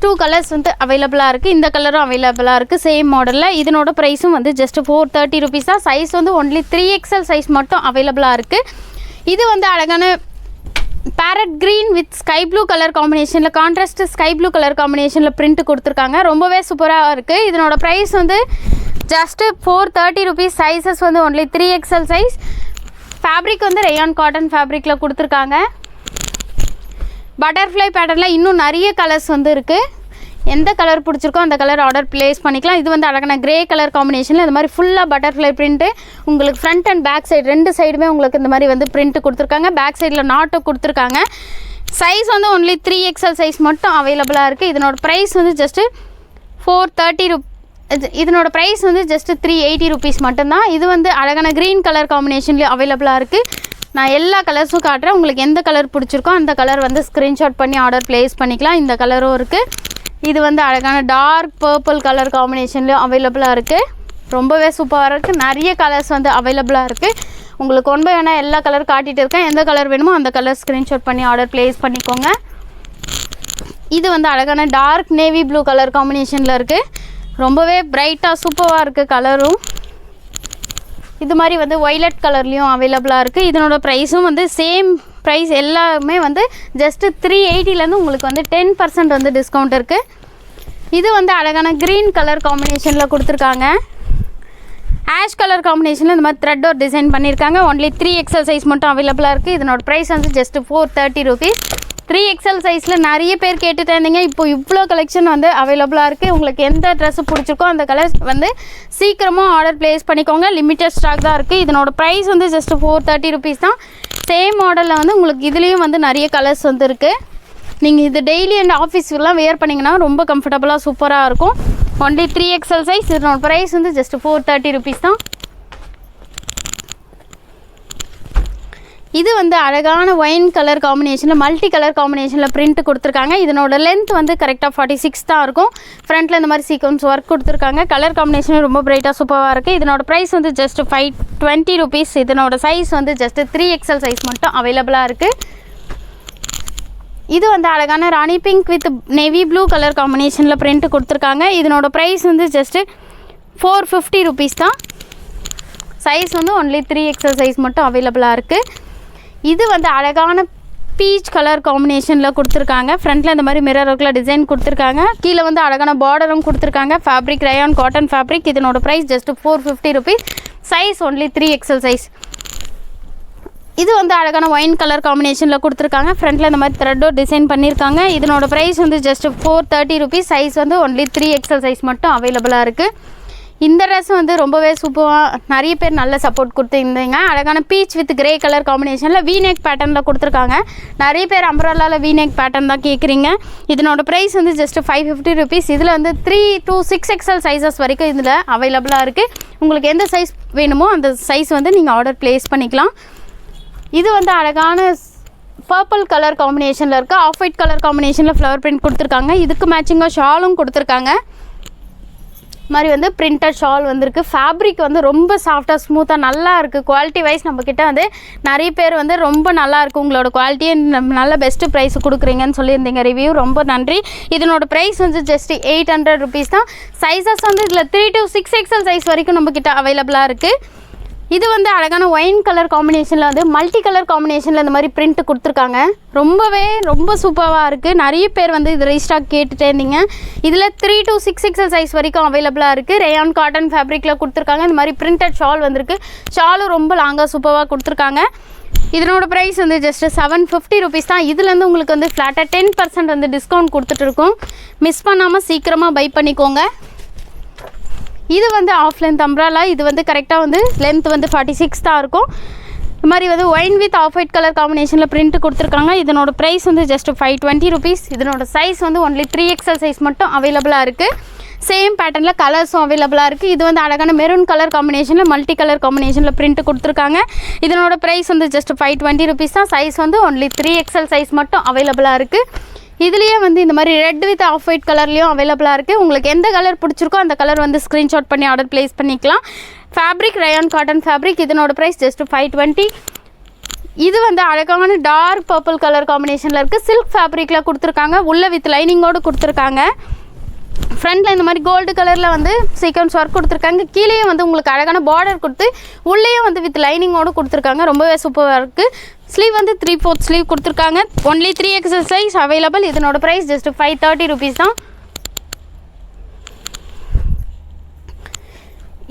2 கலர்ஸ் வந்து அவைலபிளாக இருக்குது. இந்த கலரும் அவைலபிளாக இருக்குது சேம் மாடலில். இதனோட ப்ரைஸும் வந்து ஜஸ்ட் 430 rupees தான். சைஸ் வந்து ஒன்லி 3XL சைஸ் மட்டும் அவைலபிளாக இருக்குது. இது வந்து அழகான farad green with sky blue colour காம்பினேஷனில், கான்ட்ராஸ்ட் ஸ்கை ப்ளூ கலர் காம்பினேஷனில் பிரிண்ட் கொடுத்துருக்காங்க. ரொம்பவே சூப்பராக இருக்குது. இதனோட ப்ரைஸ் வந்து ஜஸ்ட்டு 430 rupees. சைஸஸ் வந்து ஒன்லி 3XL சைஸ். ஃபேப்ரிக் வந்து ரேயான் காட்டன் ஃபேப்ரிக்கில் கொடுத்துருக்காங்க. பட்டர்ஃப்ளை பேட்டர்னில் இன்னும் நிறைய கலர்ஸ் வந்து இருக்குது. எந்த கலர் பிடிச்சிருக்கோ அந்த கலர் ஆர்டர் ப்ளேஸ் பண்ணிக்கலாம். இது வந்து அழகான கிரே கலர் காம்பினேஷனில் இந்த மாதிரி ஃபுல்லாக பட்டர்ஃப்ளை பிரிண்ட்டு உங்களுக்கு ஃப்ரண்ட் அண்ட் பேக் சைடு 2 சைடுமே உங்களுக்கு இந்த மாதிரி வந்து பிரிண்ட் கொடுத்துருக்காங்க. பேக் சைடில் நாட்டு கொடுத்துருக்காங்க. சைஸ் வந்து ஒன்லி 3XL சைஸ் மட்டும் அவைலபிளாக இருக்குது. இதனோட ப்ரைஸ் வந்து ஜஸ்ட்டு 430 இதனோட ப்ரைஸ் வந்து ஜஸ்ட்டு 380 rupees மட்டும்தான். இது வந்து அழகான க்ரீன் கலர் காம்பினேஷன்லேயும் அவைலபிளாக இருக்குது. நான் எல்லா கலர்ஸும் காட்டுறேன். உங்களுக்கு எந்த கலர் பிடிச்சிருக்கோ அந்த கலர் வந்து ஸ்க்ரீன்ஷாட் பண்ணி ஆர்டர் ப்ளேஸ் பண்ணிக்கலாம். இந்த கலரும் இருக்குது. இது வந்து அழகான டார்க் பர்பிள் கலர் காம்பினேஷன்லேயும் அவைலபிளாக இருக்குது. ரொம்பவே சூப்பராக இருக்குது. நிறைய கலர்ஸ் வந்து அவைலபிளாக இருக்குது. உங்களுக்கு ஒன் பை ஒன்னாக எல்லா கலர் காட்டிகிட்டு இருக்கேன். எந்த கலர் வேணுமோ அந்த கலர் ஸ்க்ரீன்ஷாட் பண்ணி ஆர்டர் ப்ளேஸ் பண்ணிக்கோங்க. இது வந்து அழகான டார்க் நேவி ப்ளூ கலர் காம்பினேஷனில் இருக்குது. ரொம்பவே பிரைட்டாக சூப்பராக இருக்குது கலரும். இது மாதிரி வந்து ஒய்லட் கலர்லேயும் அவைலபிளாக இருக்குது. இதனோட ப்ரைஸும் வந்து சேம் ப்ரைஸ் எல்லாமே வந்து ஜஸ்ட்டு 380லேருந்து உங்களுக்கு வந்து 10% வந்து டிஸ்கவுண்ட் இருக்குது. இது வந்து அழகான க்ரீன் கலர் காம்பினேஷனில் கொடுத்துருக்காங்க. ஆஷ் கலர் காம்பினேஷனில் இந்த மாதிரி த்ரெட் ஒரு டிசைன் பண்ணியிருக்காங்க. ஒன்லி 3XL சைஸ் மட்டும் அவைலபிளாக இருக்குது. இதனோட ப்ரைஸ் வந்து ஜஸ்ட்டு 430 rupees. 3XL சைஸில் நிறைய பேர் கேட்டுட்டு இருந்தீங்க. இப்போ இவ்வளோ கலெக்ஷன் வந்து அவைலபிளாக இருக்குது. உங்களுக்கு எந்த ட்ரெஸ்ஸு பிடிச்சிருக்கோ அந்த கலர் வந்து சீக்கிரமாக ஆர்டர் ப்ளேஸ் பண்ணிக்கோங்க. லிமிட்டட் ஸ்டாக் தான் இருக்குது. இதனோட ப்ரைஸ் வந்து ஜஸ்ட்டு 430 rupees தான். சேம் மாடலில் வந்து உங்களுக்கு இதுலேயும் வந்து நிறைய கலர்ஸ் வந்து இருக்குது. நீங்கள் இது டெய்லி அண்ட் ஆஃபீஸ்லாம் வேர் பண்ணிங்கன்னா ரொம்ப கம்ஃபர்டபுளாக சூப்பராக இருக்கும். Only 3XL size. இதனோட ப்ரைஸ் வந்து ஜஸ்ட்டு 430 rupees தான். இது வந்து அழகான ஒயின் கலர் காம்பினேஷனில் மல்டி கலர் காம்பினேஷனில் பிரிண்ட் கொடுத்துருக்காங்க. இதனோட லென்த் வந்து கரெக்டாக 46 தான் இருக்கும். ஃப்ரண்ட்டில் இந்த மாதிரி சீக்வன்ஸ் ஒர்க் கொடுத்துருக்காங்க. கலர் காம்பினேஷன் ரொம்ப பிரைட்டாக சூப்பராக இருக்குது. இதனோட ப்ரைஸ் வந்து ஜஸ்ட் 520 rupees. இதனோட சைஸ் வந்து ஜஸ்ட் 3XL சைஸ் மட்டும் அவைலபிளாக இருக்குது. இது வந்து அழகான ராணி pink with navy blue colour காம்பினேஷனில் பிரிண்ட் கொடுத்துருக்காங்க. இதனோட ப்ரைஸ் வந்து ஜஸ்ட்டு 450 rupees தான். சைஸ் வந்து ஒன்லி 3XL சைஸ் மட்டும் அவைலபிளாக இருக்குது. இது வந்து அழகான பீச் கலர் காம்பினேஷனில் கொடுத்துருக்காங்க. ஃப்ரண்ட்டில் இந்த மாதிரி மிரர் ஒர்க்கில் டிசைன் கொடுத்துருக்காங்க. கீழே வந்து அழகான பார்டரும் கொடுத்துருக்காங்க. Fabric rayon cotton fabric. இதனோட price just 450 rupees. Size only 3XL size. இது வந்து அழகான ஒயின் கலர் காம்பினேஷனில் கொடுத்துருக்காங்க. ஃப்ரண்ட்டில் இந்த மாதிரி த்ரெட்டோ டிசைன் பண்ணியிருக்காங்க. இதனோட ப்ரைஸ் வந்து ஜஸ்ட் 430 rupees. சைஸ் வந்து ஒன்லி 3XL சைஸ் மட்டும் அவைலபிளாக இருக்குது. இந்த ட்ரெஸ் வந்து ரொம்பவே சூப்பராக நிறைய பேர் நல்ல சப்போர்ட் கொடுத்துருந்தீங்க. அழகான பீச் வித் கிரே கலர் காம்பினேஷனில் வீநெக் பேட்டர்னில் கொடுத்துருக்காங்க. நிறைய பேர் அம்ப்ரெல்லாவில் வீநெக் பேட்டர்ன் தான் கேட்குறீங்க. இதனோட ப்ரைஸ் வந்து ஜஸ்ட் 550 rupees. இதில் வந்து 3 to 6XL சைஸஸ் வரைக்கும் இதில் அவைலபிளாக இருக்குது. உங்களுக்கு எந்த சைஸ் வேணுமோ அந்த சைஸ் வந்து நீங்கள் ஆர்டர் ப்ளேஸ் பண்ணிக்கலாம். இது வந்து அழகான பர்பிள் கலர் காம்பினேஷனில் இருக்குது. ஆஃப் ஒயிட் கலர் காம்பினேஷனில் ஃப்ளவர் பிரிண்ட் கொடுத்துருக்காங்க. இதுக்கு மேட்சிங்காக ஷாலும் கொடுத்துருக்காங்க. மாதிரி வந்து பிரிண்டட் ஷால் வந்திருக்கு. ஃபேப்ரிக் வந்து ரொம்ப சாஃப்டாக ஸ்மூத்தாக நல்லா இருக்குது. குவாலிட்டி வைஸ் நம்மக்கிட்ட வந்து நிறைய பேர் வந்து ரொம்ப நல்லாயிருக்கு, உங்களோட குவாலிட்டியை நல்ல பெஸ்ட்டு ப்ரைஸ் கொடுக்குறீங்கன்னு சொல்லியிருந்தீங்க. ரிவ்யூ ரொம்ப நன்றி. இதனோட ப்ரைஸ் வந்து ஜஸ்ட் 800 ருபீஸ் தான். சைஸஸ் வந்து இதில் 3 to 6 XL சைஸ் வரைக்கும் நம்மக்கிட்ட அவைலபிளாக இருக்குது. இது வந்து அழகான ஒயின் கலர் காம்பினேஷனில் வந்து மல்டி கலர் காம்பினேஷனில் இந்த மாதிரி பிரிண்ட் கொடுத்துருக்காங்க. ரொம்ப சூப்பராக இருக்குது. நிறைய பேர் வந்து இது ரீஸ்டாக் கேட்டுகிட்டே இருந்தீங்க. இதில் 3 to 6 XL சைஸ் வரைக்கும் அவைலபிளாக இருக்குது. ரேயான் காட்டன் ஃபேப்ரிக்கில் கொடுத்துருக்காங்க. இந்த மாதிரி பிரிண்டட் ஷால் வந்திருக்கு. ஷாலும் ரொம்ப லாங்காக சூப்பராக கொடுத்துருக்காங்க. இதனோட ப்ரைஸ் வந்து ஜஸ்ட் 750 ருபீஸ் தான். இதுலேருந்து உங்களுக்கு வந்து ஃப்ளாட்டாக 10% வந்து டிஸ்கவுண்ட் கொடுத்துட்ருக்கோம். மிஸ் பண்ணாமல் சீக்கிரமாக பை பண்ணிக்கோங்க. இது வந்து ஆஃப் லென்த் அம்ப்ராலா. இது வந்து கரெக்டாக வந்து லென்த் வந்து 46 தான் இருக்கும். இது மாதிரி வந்து wine with off white colour காம்பினேஷனில் பிரிண்ட் கொடுத்துருக்காங்க. இதனோட ப்ரைஸ் வந்து ஜஸ்ட் 520 ருபீஸ். இதனோட சைஸ் வந்து ஒன்லி 3 XL சைஸ் மட்டும் அவைலபிளாக இருக்குது. சேம் பேட்டர்னில் கலர்ஸும் அவைலபிளாக இருக்குது. இது வந்து அழகான மெரூன் கலர் காம்பினேஷனில் மல்டி கலர் காம்பினேஷனில் பிரிண்ட் கொடுத்துருக்காங்க. இதனோட ப்ரைஸ் வந்து ஜஸ்ட் 520 ருபீஸ் தான். சைஸ் வந்து ஒன்லி 3 XL சைஸ் மட்டும் அவைலபிளாக இருக்குது. இதுலேயே வந்து இந்த மாதிரி ரெட் வித் ஆஃப் ஒயிட் கலர்லேயும் அவைலபிளாக இருக்குது. உங்களுக்கு எந்த கலர் பிடிச்சிருக்கோ அந்த கலர் வந்து ஸ்க்ரீன்ஷாட் பண்ணி ஆர்டர் ப்ளேஸ் பண்ணிக்கலாம். Fabric rayon cotton fabric. இதனோட ப்ரைஸ் ஜஸ்ட் 520. இது வந்து அழகான டார்க் பர்பிள் கலர் காம்பினேஷனில் இருக்குது. சில்க் ஃபேப்ரிக்கில் கொடுத்துருக்காங்க. உள்ள வித் லைனிங்கோடு கொடுத்துருக்காங்க. ஃப்ரண்ட்டில் இந்த மாதிரி கோல்டு கலரில் வந்து சீக்வன்ஸ் ஒர்க் கொடுத்துருக்காங்க. கீழே வந்து உங்களுக்கு அழகான பார்டர் கொடுத்து உள்ளேயும் வந்து வித் லைனிங்கோடு கொடுத்துருக்காங்க. ரொம்பவே சூப்பராக இருக்குது. ஸ்லீவ் வந்து 3/4 ஸ்லீவ் கொடுத்துருக்காங்க. Only 3 XL size available. இதனோட ப்ரைஸ் ஜஸ்ட் 530 ருபீஸ் தான்.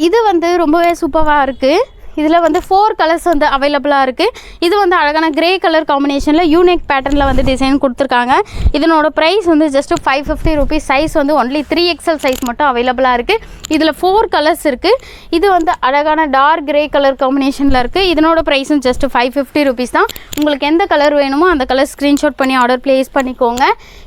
இது வந்து ரொம்பவே சூப்பராக இருக்குது. இதில் வந்து 4 கலர்ஸ் வந்து அவைலபிளாக இருக்குது. இது வந்து அழகான கிரே கலர் காம்பினேஷனில் யூனிக் பேட்டர்னில் வந்து டிசைன் கொடுத்துருக்காங்க. இதனோட ப்ரைஸ் வந்து ஜஸ்ட் 550 ருபீஸ். சைஸ் வந்து ஒன்லி 3 XL சைஸ் மட்டும் அவைலபிளாக இருக்குது. இதில் 4 கலர்ஸ் இருக்குது. இது வந்து அழகான டார்க் கிரே கலர் காம்பினேஷனில் இருக்குது. இதனோட ப்ரைஸும் ஜஸ்ட் 550 ருபீஸ் தான். உங்களுக்கு எந்த கலர் வேணுமோ அந்த கலர் ஸ்க்ரீன்ஷாட் பண்ணி ஆர்டர் ப்ளேஸ் பண்ணிக்கோங்க.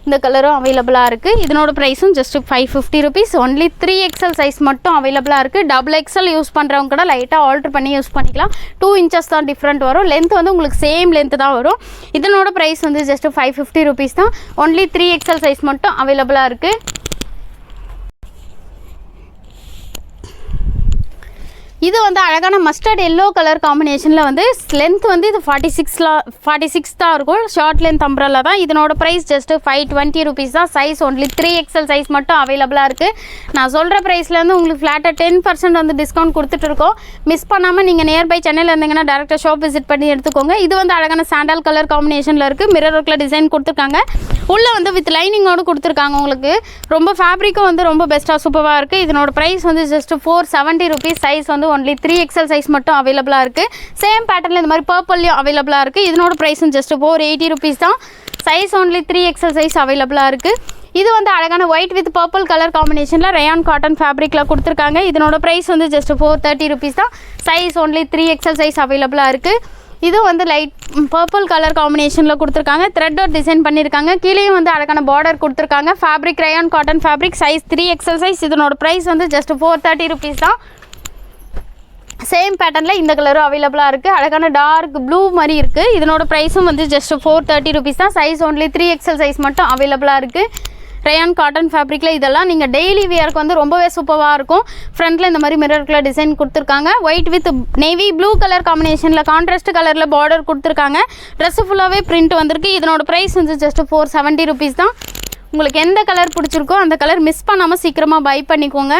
இந்த கலரும் அவைலபிளாக இருக்குது. இதனோட ப்ரைஸும் just 550 rupees. Only 3 XL size மட்டும் அவைலபிளாக இருக்குது. டபுள் XL யூஸ் பண்ணுறவங்க கூட லைட்டாக ஆல்ட்ரு பண்ணி யூஸ் பண்ணிக்கலாம். 2 inches தான் டிஃப்ரெண்ட் வரும். லென்த் வந்து உங்களுக்கு சேம் லென்த் தான் வரும். இதனோட ப்ரைஸ் வந்து ஜஸ்ட் 550 ருபீஸ் தான். ஒன்லி 3 XL சைஸ் மட்டும் அவைலபிளாக இருக்குது. இது வந்து அழகான மஸ்டர்ட் எல்லோ கலர் காம்பினேஷனில் வந்து லென்த் வந்து இது 46 தான் இருக்கும். ஷார்ட் லென்த் அம்ப்ரல்லா தான். இதனோட ப்ரைஸ் ஜஸ்ட் 520 ருபீஸ் தான். சைஸ் ஒன்லி 3 XL சைஸ் மட்டும் அவைலபிளாக இருக்குது. நான் சொல்கிற ப்ரைஸ்லேருந்து உங்களுக்கு ஃப்ளாட்டாக 10% வந்து டிஸ்கவுண்ட் கொடுத்துட்ருக்கோம். மிஸ் பண்ணாமல் நீங்கள் நியர்பை சென்னையில் இருந்தீங்கன்னா டேரெக்டாக ஷாப் விசிட் பண்ணி எடுத்துக்கோங்க. இது வந்து அழகான சாண்டல் கலர் காம்பினேஷனில் இருக்குது. மிரர் ஒர்க்கில் டிசைன் கொடுத்துருக்காங்க. உள்ளே வந்து வித் லைனிங்கோடு கொடுத்துருக்காங்க. உங்களுக்கு ரொம்ப ஃபேப்ரிக்கும் வந்து ரொம்ப பெஸ்ட்டாக சூப்பராக இருக்குது. இதனோட ப்ரைஸ் வந்து ஜஸ்ட் 470 ருபீஸ். சைஸ் வந்து ஒன்லி 3 XL சைஸ் மட்டும் அவைலபிளாக இருக்குது. சேம் பேட்டர்னில் இந்த மாதிரி பர்பிள்லையும் அவைலபிளாக இருக்குது. இதனோட ப்ரைஸும் ஜஸ்ட் 480 ருபீஸ் தான். சைஸ் ஒன்லி 3 XL சைஸ் அவைலபிளாக இருக்குது. இது வந்து அழகான ஒயிட் வித் பர்பிள் கலர் காம்பினேஷனில் ரயான் காட்டன் ஃபேப்ரிக்கில் கொடுத்துருக்காங்க. இதனோட ப்ரைஸ் வந்து ஜஸ்ட் 430 ருபீஸ் தான். சைஸ் ஒன்லி 3 XL சைஸ் அவைலபிளாக இருக்குது. இது வந்து லைட் பர்பிள் கலர் காம்பினேஷனில் கொடுத்துருக்காங்க. த்ரெட் ஒர்க் டிசைன் பண்ணியிருக்காங்க. கீழேயும் வந்து அழகான பார்டர் கொடுத்துருக்காங்க. Fabric rayon cotton fabric. Size 3 XL size. இதனோட ப்ரைஸ் வந்து ஜஸ்ட் 430 ருபீஸ் தான். சேம் பேட்டர்னில் இந்த கலரும் அவைலபிளாக இருக்குது. அழகான டார்க் ப்ளூ மாதிரி இருக்குது. இதனோட ப்ரைஸும் வந்து ஜஸ்ட் 430 ருபீஸ் தான். சைஸ் ஒன்லி 3 XL சைஸ் மட்டும் அவைலபிளாக இருக்குது. ரயான் காட்டன் ஃபேப்ரிக்கில் இதெல்லாம் நீங்கள் டெய்லி வியருக்கு வந்து ரொம்பவே சூப்பராக இருக்கும். ஃப்ரண்ட்டில் இந்த மாதிரி மிரர்க்குள்ள டிசைன் கொடுத்துருக்காங்க. White with navy blue colour காம்பினேஷனில் கான்ட்ராஸ்ட் கலரில் பார்டர் கொடுத்துருக்காங்க. ட்ரெஸ்ஸு ஃபுல்லாகவே பிரிண்ட் வந்திருக்கு. இதனோட ப்ரைஸ் வந்து ஜஸ்ட் 470 ருபீஸ் தான். உங்களுக்கு எந்த கலர் பிடிச்சிருக்கோ அந்த கலர் மிஸ் பண்ணாமல் சீக்கிரமாக பை பண்ணிக்கோங்க.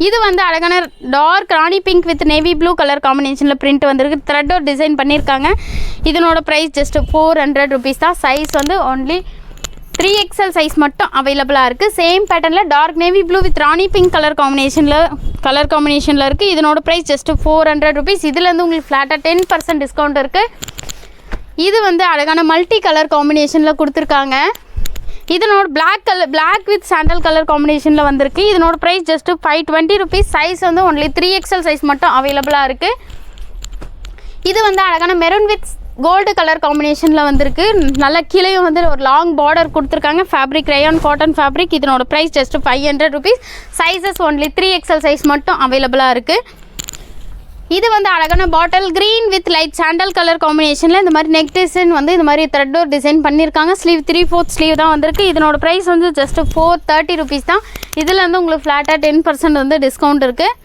இது வந்து அழகான dark rani pink with navy blue colour காம்பினேஷனில் பிரிண்ட் வந்திருக்கு. த்ரெட் ஒரு டிசைன் பண்ணியிருக்காங்க. இதனோட ப்ரைஸ் ஜஸ்ட் 400 ருபீஸ் தான். சைஸ் வந்து ஒன்லி 3 XL சைஸ் மட்டும் அவைலபிளாக இருக்குது. சேம் பேட்டர்னில் dark navy blue with rani pink colour காம்பினேஷனில் இருக்குது. இதனோட ப்ரைஸ் ஜஸ்ட் 400 ருபீஸ். இதுலேருந்து உங்களுக்கு ஃப்ளாட்டாக 10% டிஸ்கவுண்ட் இருக்குது. இது வந்து அழகான மல்டி கலர் காம்பினேஷனில் கொடுத்துருக்காங்க. இதனோட பிளாக் வித் சாண்டல் கலர் காம்பினேஷனில் வந்திருக்கு. இதனோட ப்ரைஸ் ஜஸ்ட் 520 ருபீஸ். சைஸ் வந்து ஒன்லி 3 XL சைஸ் மட்டும் அவைலபிளாக இருக்குது. இது வந்து அழகான மெரூன் வித் கோல்டு கலர் காம்பினேஷனில் வந்திருக்கு. நல்ல கீழேயும் வந்து ஒரு லாங் பார்டர் கொடுத்துருக்காங்க. Fabric rayon cotton fabric. இதனோட price just 500 rupees. Sizes only 3 XL size மட்டும் அவைலபிளாக இருக்குது. இது வந்து அழகான bottle green with light sandal colour காம்பினேஷனில் இந்த மாதிரி நெக் டிசைன் வந்து இந்த மாதிரி த்ரெட் டோர் டிசைன் பண்ணியிருக்காங்க. ஸ்லீவ் 3/4 ஸ்லீவ் தான் வந்திருக்கு. இதனோட ப்ரைஸ் வந்து ஜஸ்ட் 430 ருபீஸ் தான். இதில் வந்து உங்களுக்கு ஃப்ளாட்டாக 10% வந்து டிஸ்கவுண்ட் இருக்குது.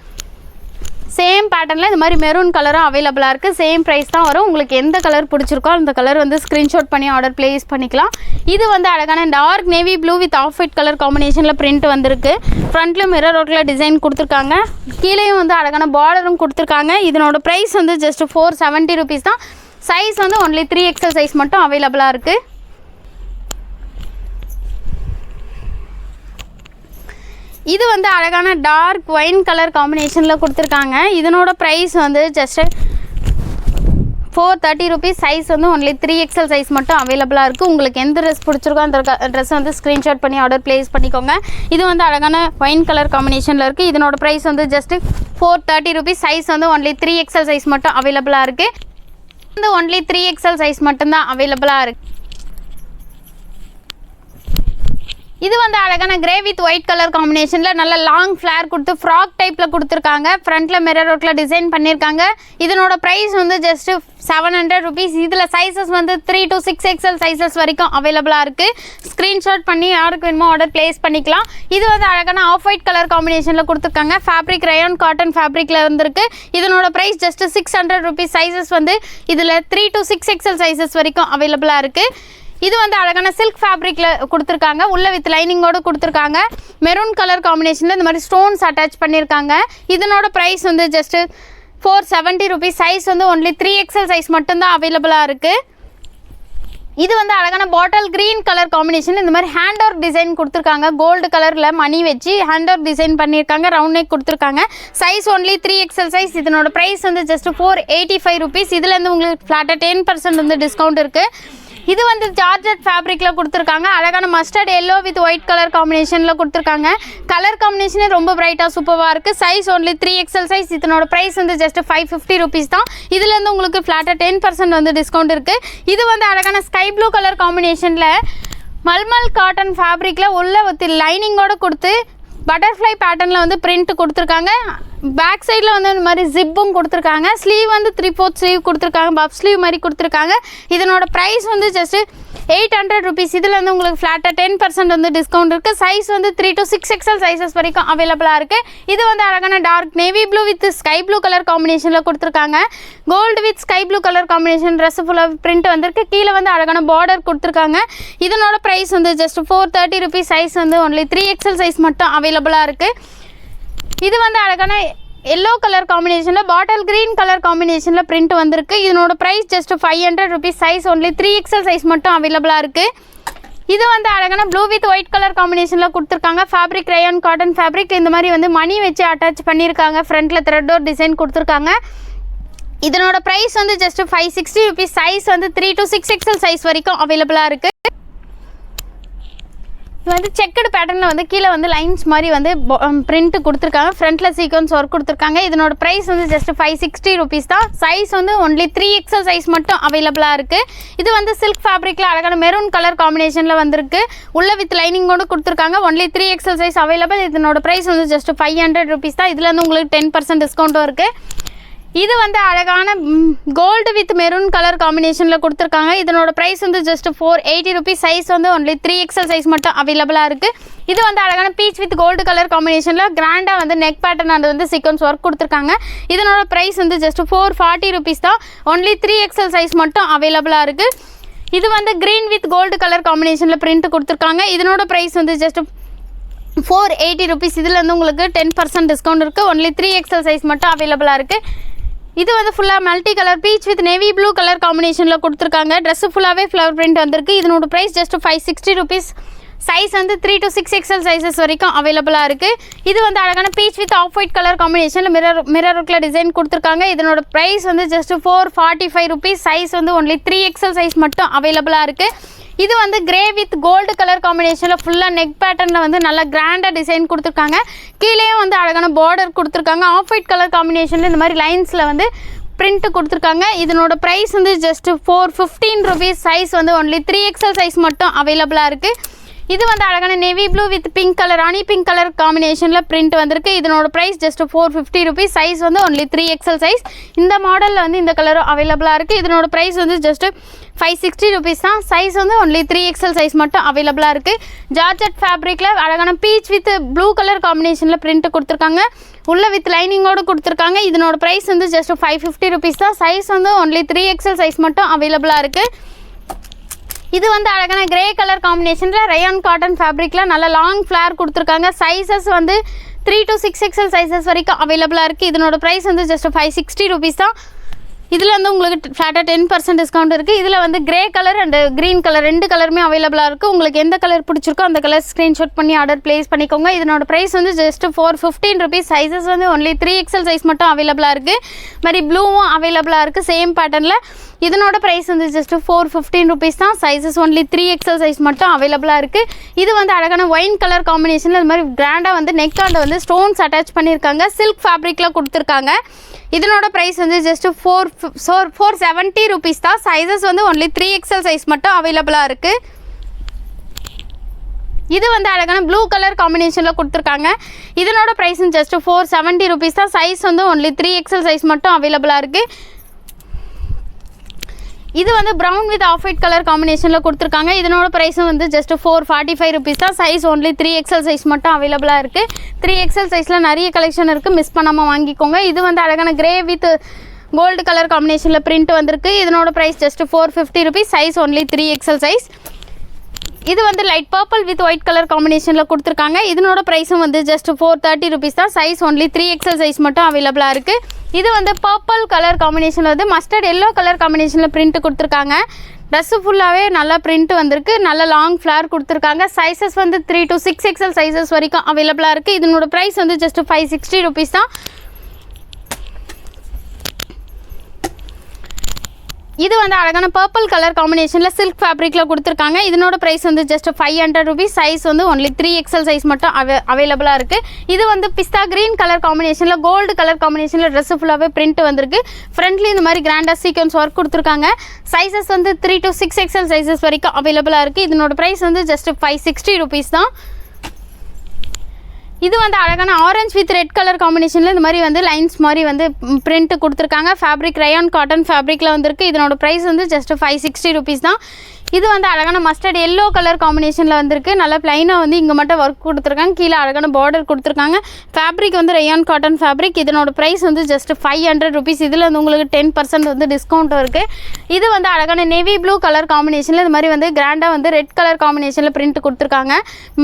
சேம் பேட்டர்னில் இந்த மாதிரி மெரூன் கலரும் அவைலபிளாக இருக்குது. சேம் ப்ரைஸ் தான் வரும். உங்களுக்கு எந்த கலர் பிடிச்சிருக்கோ அந்த கலர் வந்து ஸ்க்ரீன்ஷாட் பண்ணி ஆர்டர் ப்ளேஸ் பண்ணிக்கலாம். இது வந்து அழகான dark navy blue with off white colour காம்பினேஷனில் பிரிண்ட் வந்திருக்கு. ஃப்ரண்ட்டில் மிரர் ஒர்க்கில் டிசைன் கொடுத்துருக்காங்க. கீழேயும் வந்து அழகான பார்டரும் கொடுத்துருக்காங்க. இதனோட ப்ரைஸ் வந்து ஜஸ்ட் 470 ருபீஸ் தான். சைஸ் வந்து ஒன்லி 3XL சைஸ் மட்டும் அவைலபிளாக இருக்குது. இது வந்து அழகான டார்க் ஒயின் கலர் காம்பினேஷனில் கொடுத்துருக்காங்க. இதனோட ப்ரைஸ் வந்து ஜஸ்ட்டு 430 ருபீஸ். சைஸ் வந்து ஒன்லி 3XL சைஸ் மட்டும் அவைலபிளாக இருக்குது. உங்களுக்கு எந்த ட்ரெஸ் பிடிச்சிருக்கோ அந்த ட்ரெஸ் வந்து ஸ்க்ரீன்ஷாட் பண்ணி ஆர்டர் ப்ளேஸ் பண்ணிக்கோங்க. இது வந்து அழகான ஒயின் கலர் காம்பினேஷனில் இருக்குது. இதனோட ப்ரைஸ் வந்து ஜஸ்ட்டு 430 ருபீஸ். சைஸ் வந்து ஒன்லி 3XL சைஸ் மட்டும் அவைலபிளாக இருக்குது. வந்து ஒன்லி 3XL சைஸ் மட்டும்தான் அவைலபிளாக இருக்குது. இது வந்து அழகான கிரே வித் ஒயிட் கலர் காம்பினேஷனில் நல்ல லாங் ஃப்ளேர் கொடுத்து ஃப்ராக் டைப்பில் கொடுத்துருக்காங்க. ஃப்ரண்ட்டில் மிரர் ஒர்க்கில் டிசைன் பண்ணியிருக்காங்க. இதனோட ப்ரைஸ் வந்து ஜஸ்ட்டு 700 ருபீஸ். இதில் சைஸஸ் வந்து 3 to 6XL சைஸஸ் வரைக்கும் அவைலபிளாக இருக்குது. ஸ்க்ரீன்ஷாட் பண்ணி யாருக்கு வேணுமோ ஆர்டர் ப்ளேஸ் பண்ணிக்கலாம். இது வந்து அழகான ஆஃப் ஒயிட் கலர் காம்பினேஷனில் கொடுத்துருக்காங்க. ஃபேப்ரிக் ரயான் காட்டன் ஃபேப்ரிக்கில் இருந்திருக்கு. இதனோட ப்ரைஸ் ஜஸ்ட்டு 600 ருபீஸ். சைஸஸ் வந்து இதில் 3 to 6XL சைஸஸ் வரைக்கும் அவைலபிளாக இருக்குது. இது வந்து அழகான சில்க் ஃபேப்ரிக்கில் கொடுத்துருக்காங்க. உள்ள வித் லைனிங்கோடு கொடுத்துருக்காங்க. மெரூன் கலர் காம்பினேஷனில் இந்த மாதிரி ஸ்டோன்ஸ் அட்டாச் பண்ணியிருக்காங்க. இதனோட ப்ரைஸ் வந்து ஜஸ்ட்டு 470 ருபீஸ். சைஸ் வந்து ஒன்லி 3XL சைஸ் மட்டும்தான் அவைலபிளாக இருக்குது. இது வந்து அழகான பாட்டில் க்ரீன் கலர் காம்பினேஷன் இந்த மாதிரி ஹேண்ட் ஒர்க் டிசைன் கொடுத்துருக்காங்க. கோல்டு கலரில் மணி வச்சு ஹேண்ட் ஒர்க் டிசைன் பண்ணியிருக்காங்க. ரவுண்ட் நெக் கொடுத்துருக்காங்க. Size only 3XL size. இதனோட ப்ரைஸ் வந்து ஜஸ்ட்டு 485 ருபீஸ். இதுலேருந்து உங்களுக்கு ஃப்ளாட்டாக 10% வந்து டிஸ்கவுண்ட் இருக்குது. இது வந்து ஜார்ஜெட் ஃபேப்ரிக்கில் கொடுத்துருக்காங்க. அழகான mustard yellow with white colour காம்பினேஷனில் கொடுத்துருக்காங்க. கலர் காம்பினேஷனே ரொம்ப பிரைட்டாக சூப்பராக இருக்குது. Size only 3XL size. இதனோட ப்ரைஸ் வந்து ஜஸ்ட் 550 ருபீஸ் தான். இதுலேருந்து உங்களுக்கு ஃப்ளாட்டாக 10% வந்து டிஸ்கவுண்ட் இருக்குது. இது வந்து அழகான ஸ்கை ப்ளூ கலர் காம்பினேஷனில் மல்மல் காட்டன் ஃபேப்ரிக்கில் உள்ள வித் லைனிங்கோடு கொடுத்து பட்டர்ஃப்ளை பேட்டர்னில் வந்து பிரிண்ட் கொடுத்துருக்காங்க. பேக் சைடில் வந்து இந்த மாதிரி ஜிப்பும் கொடுத்துருக்காங்க. ஸ்லீவ் வந்து 3/4 ஸ்லீவ் கொடுத்துருக்காங்க. பப் ஸ்லீவ் மாதிரி கொடுத்துருக்காங்க. இதனோட ப்ரைஸ் வந்து ஜஸ்ட்டு 800 ருபீஸ். இதில் வந்து உங்களுக்கு ஃப்ளாட்டாக 10% வந்து டிஸ்கவுண்ட் இருக்குது. சைஸ் வந்து 3 to 6XL சைஸஸ் வரைக்கும் அவைலபிளாக இருக்குது. இது வந்து அழகான dark navy blue with sky blue colour காம்பினேஷனில் கொடுத்துருக்காங்க. Gold with sky blue colour combination dress ஃபுல்லாக பிரிண்ட் வந்திருக்கு. கீழே வந்து அழகான பார்டர் கொடுத்துருக்காங்க. இதனோட ப்ரைஸ் வந்து ஜஸ்ட் 430 ருபீஸ். சைஸ் வந்து ஒன்லி 3XL சைஸ் மட்டும் அவைலபிளாக இருக்குது. இது வந்து அழகான எல்லோ கலர் காம்பினேஷனில் பாட்டில் க்ரீன் கலர் காம்பினேஷனில் பிரிண்ட் வந்திருக்கு. இதனோட price just 500 rupees. Size only 3XL size மட்டும் அவைலபிளாக இருக்குது. இது வந்து அழகான ப்ளூ வித் ஒயிட் கலர் காம்பினேஷனில் கொடுத்துருக்காங்க. ஃபேப்ரிக் ரயான் காட்டன் ஃபேப்ரிக் இந்த மாதிரி வந்து மணி வச்சு அட்டாச் பண்ணியிருக்காங்க. ஃப்ரண்ட்டில் த்ரெட் டோர் டிசைன் கொடுத்துருக்காங்க. இதனோட ப்ரைஸ் வந்து ஜஸ்ட் 560 ருபீஸ். சைஸ் வந்து 3 to 6XL சைஸ் வரைக்கும் அவைலபிளாக இருக்குது. இது வந்து செக்குடு பேட்டர்னில் வந்து கீழே வந்து லைன்ஸ் மாதிரி வந்து பிரிண்ட் கொடுத்துருக்காங்க. ஃப்ரண்ட்டில் சீக்வன்ஸ் ஒர்க் கொடுத்துருக்காங்க. இதனோட ப்ரைஸ் வந்து ஜஸ்ட் 560 ருபீஸ் தான். சைஸ் வந்து ஒன்லி 3XL சைஸ் மட்டும் அவைலபிளாக இருக்குது. இது வந்து சில்க் ஃபேப்ரிக்கில் அழகான மெரூன் கலர் காம்பினேஷனில் வந்திருக்கு. உள்ள வித் லைனிங்கோடு கொடுத்துருக்காங்க. Only 3XL size available. இதனோட ப்ரைஸ் வந்து ஜஸ்ட் 500 ருபீஸ் தான். இதில் வந்து உங்களுக்கு 10% டிஸ்கவுண்ட்டும் இருக்குது. இது வந்து அழகான கோல்டு வித் மெரூன் கலர் காம்பினேஷனில் கொடுத்துருக்காங்க. இதனோட ப்ரைஸ் வந்து ஜஸ்ட் 480 ருபீஸ். சைஸ் வந்து ஒன்லி 3XL சைஸ் மட்டும் அவைலபிளாக இருக்குது. இது வந்து அழகான பீச் வித் கோல்டு கலர் காம்பினேஷனில் கிராண்டாக வந்து நெக் பேட்டர்ன் அது வந்து சீக்வன்ஸ் ஒர்க் கொடுத்துருக்காங்க. இதனோட ப்ரைஸ் வந்து ஜஸ்ட் 440 ருபீஸ் தான். ஒன்லி 3XL சைஸ் மட்டும் அவைலபிளாக இருக்குது. இது வந்து க்ரீன் வித் கோல்டு கலர் காம்பினேஷனில் பிரிண்ட் கொடுத்துருக்காங்க. இதனோட ப்ரைஸ் வந்து ஜஸ்ட் 480 ருபீஸ். இதில் வந்து உங்களுக்கு 10% டிஸ்கவுண்ட் இருக்குது. ஒன்லி 3XL சைஸ் மட்டும் அவைலபிளாக இருக்குது. இது வந்து ஃபுல்லாக multi colour beach with navy blue colour காம்பினேஷனில் கொடுத்துருக்காங்க. ட்ரெஸ்ஸு ஃபுல்லாகவே ஃப்ளவர் பிரிண்ட் வந்திருக்கு. இதனோட ப்ரைஸ் ஜஸ்ட் 560 ருபீஸ். சைஸ் வந்து 3 to 6XL சைஸஸ் வரைக்கும் அவைலபிளாக இருக்குது. இது வந்து அழகான peach with off white colour காம்பினேஷனில் மிரர் ஒர்க்கில் டிசைன் கொடுத்துருக்காங்க. இதனோட ப்ரைஸ் வந்து ஜஸ்ட் 445 ருபீஸ். சைஸ் வந்து ஒன்லி 3XL சைஸ் மட்டும் அவைலபிளாக இருக்குது. இது வந்து கிரே வித் கோல்டு கலர் காம்பினேஷனில் ஃபுல்லாக நெக் பேட்டர்னில் வந்து நல்லா கிராண்டாக டிசைன் கொடுத்துருக்காங்க. கீழேயும் வந்து அழகான பார்டர் கொடுத்துருக்காங்க. ஆஃப் ஒயிட் கலர் காம்பினேஷனில் இந்த மாதிரி லைன்ஸில் வந்து பிரிண்ட்டு கொடுத்துருக்காங்க. இதனோட ப்ரைஸ் வந்து ஜஸ்ட் 415 ருபீஸ். சைஸ் வந்து ஒன்லி 3XL சைஸ் மட்டும் அவைலபிளாக இருக்குது. இது வந்து அழகான navy blue with pink colour Rani pink colour காம்பினேஷனில் பிரிண்ட் வந்திருக்கு. இதனோட ப்ரைஸ் ஜஸ்ட் 450 ருபீஸ். சைஸ் வந்து ஒன்லி 3XL சைஸ். இந்த மாடலில் வந்து இந்த கலரும் அவைலபிளாக இருக்குது. இதனோட ப்ரைஸ் வந்து ஜஸ்ட் 560 ருபீஸ் தான். சைஸ் வந்து ஒன்லி 3XL சைஸ் மட்டும் அவைலபிளாக இருக்குது. ஜார்ஜெட் ஃபேப்ரிக்கில் அழகான பீச் வித் ப்ளூ கலர் காம்பினேஷனில் பிரிண்ட் கொடுத்துருக்காங்க. உள்ள வித் லைனிங்கோடு கொடுத்துருக்காங்க. இதனோட ப்ரைஸ் வந்து ஜஸ்ட் 550 ருபீஸ் தான். சைஸ் வந்து ஒன்லி 3XL சைஸ் மட்டும் அவைலபிளாக இருக்குது. இது வந்து அழகான கிரே கலர் காம்பினேஷனில் ரயான் காட்டன் ஃபேப்ரிக்கில் நல்ல லாங் ஃப்ளேர் கொடுத்துருக்காங்க. சைஸஸ் வந்து 3 to 6XL சைஸஸ் வரைக்கும் அவைலபிளாக இருக்குது. இதனோட ப்ரைஸ் வந்து ஜஸ்ட் 560 ருபீஸ் தான். இதில் வந்து உங்களுக்கு ஃப்ளாட்டாக 10% டிஸ்கவுண்ட் இருக்குது. இதில் வந்து grey colour and green colour 2 கலருமே அவைலபிளாக இருக்குது. உங்களுக்கு எந்த கலர் பிடிச்சிருக்கோ அந்த கலர் ஸ்க்ரீன்ஷாட் பண்ணி ஆர்டர் ப்ளேஸ் பண்ணிக்கோங்க. இதனோட ப்ரைஸ் வந்து ஜஸ்ட் 415 ருபீஸ். சைஸஸ் வந்து ஒன்லி 3XL சைஸ் மட்டும் அவைலபிளாக இருக்குது. மாதிரி ப்ளூவும் அவைலபிளாக இருக்குது சேம் பேட்டர்னில். இதனோட ப்ரைஸ் வந்து ஜஸ்ட் 415 ருபீஸ் தான். சைஸஸ் ஒன்லி 3XL சைஸ் மட்டும் அவைலபிளாக இருக்குது. இது வந்து அழகான ஒயின் கலர் காம்பினேஷனில் இது மாதிரி கிராண்டாக வந்து நெக்காண்டில் வந்து ஸ்டோன்ஸ் அட்டாச் பண்ணியிருக்காங்க. சில்க் ஃபேப்ரிக்கில் கொடுத்துருக்காங்க. இதனோட ப்ரைஸ் வந்து ஜஸ்ட் 470 ருபீஸ் தான். சைஸஸ் வந்து ஒன்லி 3XL சைஸ் மட்டும் அவைலபிளாக இருக்குது. இது வந்து அழகான ப்ளூ கலர் காம்பினேஷனில் கொடுத்துருக்காங்க. இதனோட ப்ரைஸும் ஜஸ்ட் 470 ருபீஸ் தான். சைஸ் வந்து ஒன்லி 3XL சைஸ் மட்டும் அவைலபிளாக இருக்குது. இது வந்து brown with off white colour காம்பினேஷனில் கொடுத்துருக்காங்க. இதனோட ப்ரைஸும் வந்து ஜஸ்ட் 445 ருபீஸ் தான். சைஸ் ஒன்லி 3XL சைஸ் மட்டும் அவைலபிளாக இருக்குது. 3XL சைஸில் நிறைய கலெக்ஷன் இருக்குது, மிஸ் பண்ணாமல் வாங்கிக்கோங்க. இது வந்து அழகான கிரே வித் கோல்டு கலர் காம்பினேஷனில் பிரிண்ட் வந்திருக்கு. இதனோட price just 450 rupees. Size only 3XL size. இது வந்து light purple with white colour காம்பினேஷனில் கொடுத்துருக்காங்க. இதனோட ப்ரைஸும் வந்து ஜஸ்ட் 430 ருபீஸ் தான். சைஸ் ஒன்லி 3XL சைஸ் மட்டும் அவைலபிளாக இருக்குது. இது வந்து பர்பிள் கலர் காம்பினேஷனில் வந்து மஸ்டர்ட் எல்லோ கலர் காம்பினேஷனில் பிரிண்ட் கொடுத்துருக்காங்க. ட்ரெஸ்ஸு ஃபுல்லாகவே நல்லா பிரிண்ட் வந்திருக்கு. நல்ல லாங் ஃப்ளேர் கொடுத்துருக்காங்க. சைஸஸ் வந்து 3 to 6XL சைஸஸ் வரைக்கும் அவைலபிளாக இருக்குது. இதனோட ப்ரைஸ் வந்து ஜஸ்ட் 560 ருபீஸ் தான். இது வந்து அழகான பர்பிள் கலர் காம்பினேஷனில் சில்க் ஃபேப்ரிக்கில் கொடுத்துருக்காங்க. இதனோட ப்ரைஸ் வந்து ஜஸ்ட் 500 ருபீஸ். சைஸ் வந்து ஒன்லி 3XL சைஸ் மட்டும் அவைலபிளாக இருக்குது. இது வந்து பிஸ்தா க்ரீன் கலர் காம்பினேஷனில் கோல்டு கலர் காம்பினேஷனில் ட்ரெஸ்ஸு ஃபுல்லாகவே பிரிண்ட் வந்திருக்கு. ஃப்ரண்ட்லேயும் இந்த மாதிரி கிராண்டாக சீக்வன்ஸ் ஒர்க் கொடுத்துருக்காங்க. சைஸஸ் வந்து 3 to 6XL சைஸஸ் வரைக்கும் அவைலபிளாக இருக்குது. இதனோட ப்ரைஸ் வந்து ஜஸ்ட் 560 ருபீஸ் தான். இது வந்து அழகான ஆரஞ்சு வித் ரெட் கலர் காம்பினேஷனில் இந்த மாதிரி வந்து லைன்ஸ் மாதிரி வந்து பிரிண்ட் கொடுத்துருக்காங்க. ஃபேப்ரிக் ரயான் காட்டன் ஃபேப்ரிக்கில் வந்திருக்கு. இதனோட ப்ரைஸ் வந்து ஜஸ்ட் 560 ருபீஸ் தான். இது வந்து அழகான மஸ்டர்ட் எல்லோ கலர் காம்பினேஷனில் வந்திருக்கு. நல்லா ப்ளைனாக வந்து இங்கே மட்டும் ஒர்க் கொடுத்துருக்காங்க. கீழே அழகான பார்டர் கொடுத்துருக்காங்க. ஃபேப்ரிக் வந்து ரயான் காட்டன் ஃபேப்ரிக். இதனோட ப்ரைஸ் வந்து ஜஸ்ட் 500 ருபீஸ். இதில் வந்து உங்களுக்கு 10% வந்து டிஸ்கவுண்ட்டும் இருக்குது. இது வந்து அழகான நேவி ப்ளூ கலர் காம்பினேஷனில் இது மாதிரி வந்து கிராண்டாக வந்து ரெட் கலர் காம்பினேஷனில் பிரிண்ட் கொடுத்துருக்காங்க.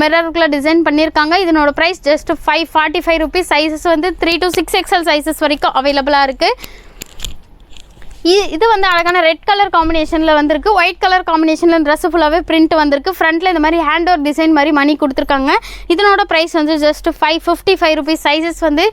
மிரருக்குள்ள டிசைன் பண்ணியிருக்காங்க. இதனோட ப்ரைஸ் ஜஸ்ட் 545 ருபீஸ். சைஸஸ் வந்து 3 to 6XL சைஸஸ் வரைக்கும் அவைலபிளாக இருக்குது. இது வந்து அழகான ரெட் கலர் காம்பினேஷனில் வந்திருக்கு. ஒயிட் கலர் காம்பினேஷனில் ட்ரெஸ் ஃபுல்லாகவே பிரிண்ட் வந்திருக்கு. ஃப்ரண்ட்டில் இந்த மாதிரி ஹேண்ட் ஒர்க் டிசைன் மாதிரி மணி கொடுத்துருக்காங்க. இதனோட ப்ரைஸ் வந்து ஜஸ்ட் 555 ருபீஸ். சைஸஸ் வந்து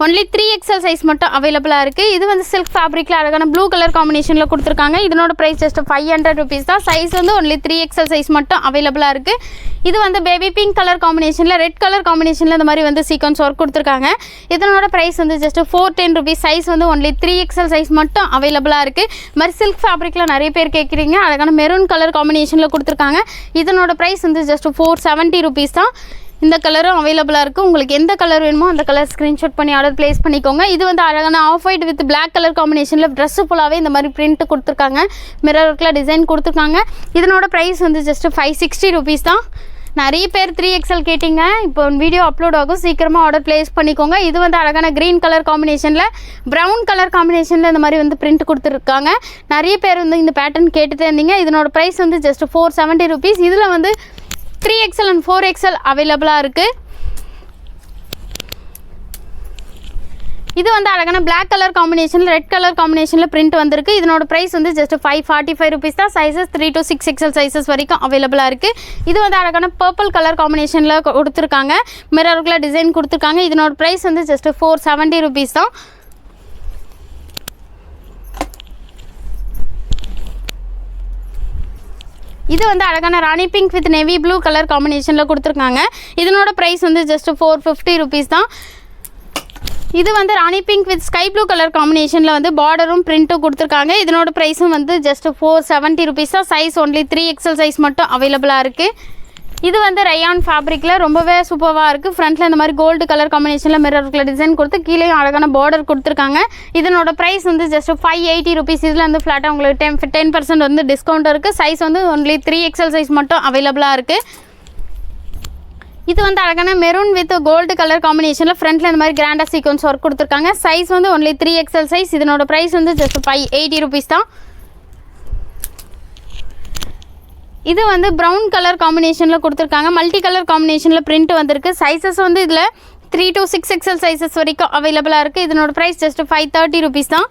ஒன்லி 3XL சைஸ் மட்டும் அவைலபிளாக இருக்குது. இது வந்து சில்க் ஃபேப்ரிக்கில் அழகான ப்ளூ கலர் காம்பினேஷனில் கொடுத்துருக்காங்க. இதனோட ப்ரைஸ் ஜஸ்ட் 500 ருபீஸ் தான். சைஸ் வந்து ஒன்லி 3XL சைஸ் மட்டும் அவைலபிளாக இருக்குது. இது வந்து பேபி பிங்க் கலர் காம்பினேஷனில் ரெட் கலர் காம்பினேஷனில் இந்த மாதிரி வந்து சீக்வன்ஸ் ஒர்க் கொடுத்துருக்காங்க. இதனோட ப்ரைஸ் வந்து ஜஸ்ட் 410 ருபீஸ். சைஸ் வந்து ஒன்லி 3XL சைஸ் மட்டும் அவைலபிளாக இருக்குது. மாதிரி சில்க் ஃபேப்ரிக்கில் நிறைய பேர் கேட்குறீங்க. அழகான மெரூன் கலர் காம்பினேஷனில் கொடுத்துருக்காங்க. இதனோட ப்ரைஸ் வந்து ஜஸ்ட் 470 ருபீஸ் தான். இந்த கலரும் அவைலபிளாக இருக்குது. உங்களுக்கு எந்த கலர் வேணுமோ அந்த கலர் ஸ்க்ரீன்ஷாட் பண்ணி ஆர்டர் ப்ளேஸ் பண்ணிக்கோங்க. இது வந்து அழகான off white with black colour காம்பினேஷனில் ட்ரெஸ்ஸு ஃபுல்லாகவே இந்த மாதிரி பிரிண்ட் கொடுத்துருக்காங்க. மிரர் ஒர்க்கில் டிசைன் கொடுத்துருக்காங்க. இதனோட ப்ரைஸ் வந்து ஜஸ்ட் 560 ருபீஸ் தான். நிறைய பேர் 3XL கேட்டிங்க. இப்போ வீடியோ அப்லோட் ஆகும், சீக்கிரமாக ஆர்டர் ப்ளேஸ் பண்ணிக்கோங்க. இது வந்து அழகான க்ரீன் கலர் காம்பினேஷனில் ப்ரௌன் கலர் காம்பினேஷனில் இந்த மாதிரி வந்து பிரிண்ட் கொடுத்துருக்காங்க. நிறைய பேர் வந்து இந்த பேட்டர்ன் கேட்டுகிட்டே இருந்தீங்க. இதனோட ப்ரைஸ் வந்து ஜஸ்ட் 470 ருபீஸ். இதில் வந்து 3XL அண்ட் 4XL அவைலபிளாக இருக்குது. இது வந்து அழகான பிளாக் கலர் காம்பினேஷனில் ரெட் கலர் காம்பினேஷனில் பிரிண்ட் வந்திருக்கு. இதனோட ப்ரைஸ் வந்து ஜஸ்ட் 545 ருபீஸ் தான். சைஸஸ் 3 to 6XL சைஸஸ் வரைக்கும் அவைலபிளாக இருக்குது. இது வந்து அழகான பர்பிள் கலர் காம்பினேஷனில் கொடுத்துருக்காங்க. மிரருக்குள்ள டிசைன் கொடுத்துருக்காங்க. இதனோட ப்ரைஸ் வந்து ஜஸ்ட் 470 ருபீஸ் தான். இது வந்து அழகான ராணி pink with navy blue colour காம்பினேஷனில் கொடுத்துருக்காங்க. இதனோட ப்ரைஸ் வந்து ஜஸ்ட் 450 ருபீஸ் தான். இது வந்து ராணி pink with sky blue colour காம்பினேஷனில் வந்து பார்டரும் பிரிண்ட்டும் கொடுத்துருக்காங்க. இதனோட ப்ரைஸும் வந்து ஜஸ்ட் 470 ருபீஸ் தான். சைஸ் ஒன்லி 3XL சைஸ் மட்டும் அவைலபிளாக இருக்குது. இது வந்து ரயான் ஃபேப்ரிக்கில் ரொம்பவே சூப்பராக இருக்குது. ஃப்ரண்ட்டில் இந்த மாதிரி கோல்டு கலர் காம்பினேஷனில் மிரர் ஒர்க்கில் டிசைன் கொடுத்து கீழே அழகான பார்டர் கொடுத்துருக்காங்க. இதனோட ப்ரைஸ் வந்து ஜஸ்ட் 580 rupees. இதில் வந்து ஃப்ளாட்டாக உங்களுக்கு 10% வந்து டிஸ்கவுண்ட் இருக்குது. சைஸ் வந்து ஒன்லி 3XL சைஸ் மட்டும் அவைலபிளாக இருக்குது. இது வந்து அழகான மெரூன் வித் கோல்டு கலர் காம்பினேஷனில் ஃப்ரண்ட்டில் இந்த மாதிரி கிராண்டாக சீக்வன்ஸ் ஒர்க் கொடுத்துருக்காங்க. சைஸ் வந்து ஒன்லி 3XL சைஸ். இதனோட ப்ரைஸ் வந்து ஜஸ்ட் 580 rupees தான். இது வந்து ப்ரௌன் கலர் காம்பினேஷனில் கொடுத்துருக்காங்க. மல்டி கலர் காம்பினேஷனில் பிரிண்ட் வந்திருக்கு. சைஸஸ் வந்து இதில் 3 to 6XL சைஸஸ் வரைக்கும் அவைலபிளாக இருக்குது. இதனோட ப்ரைஸ் ஜஸ்ட் 530 rupees தான்.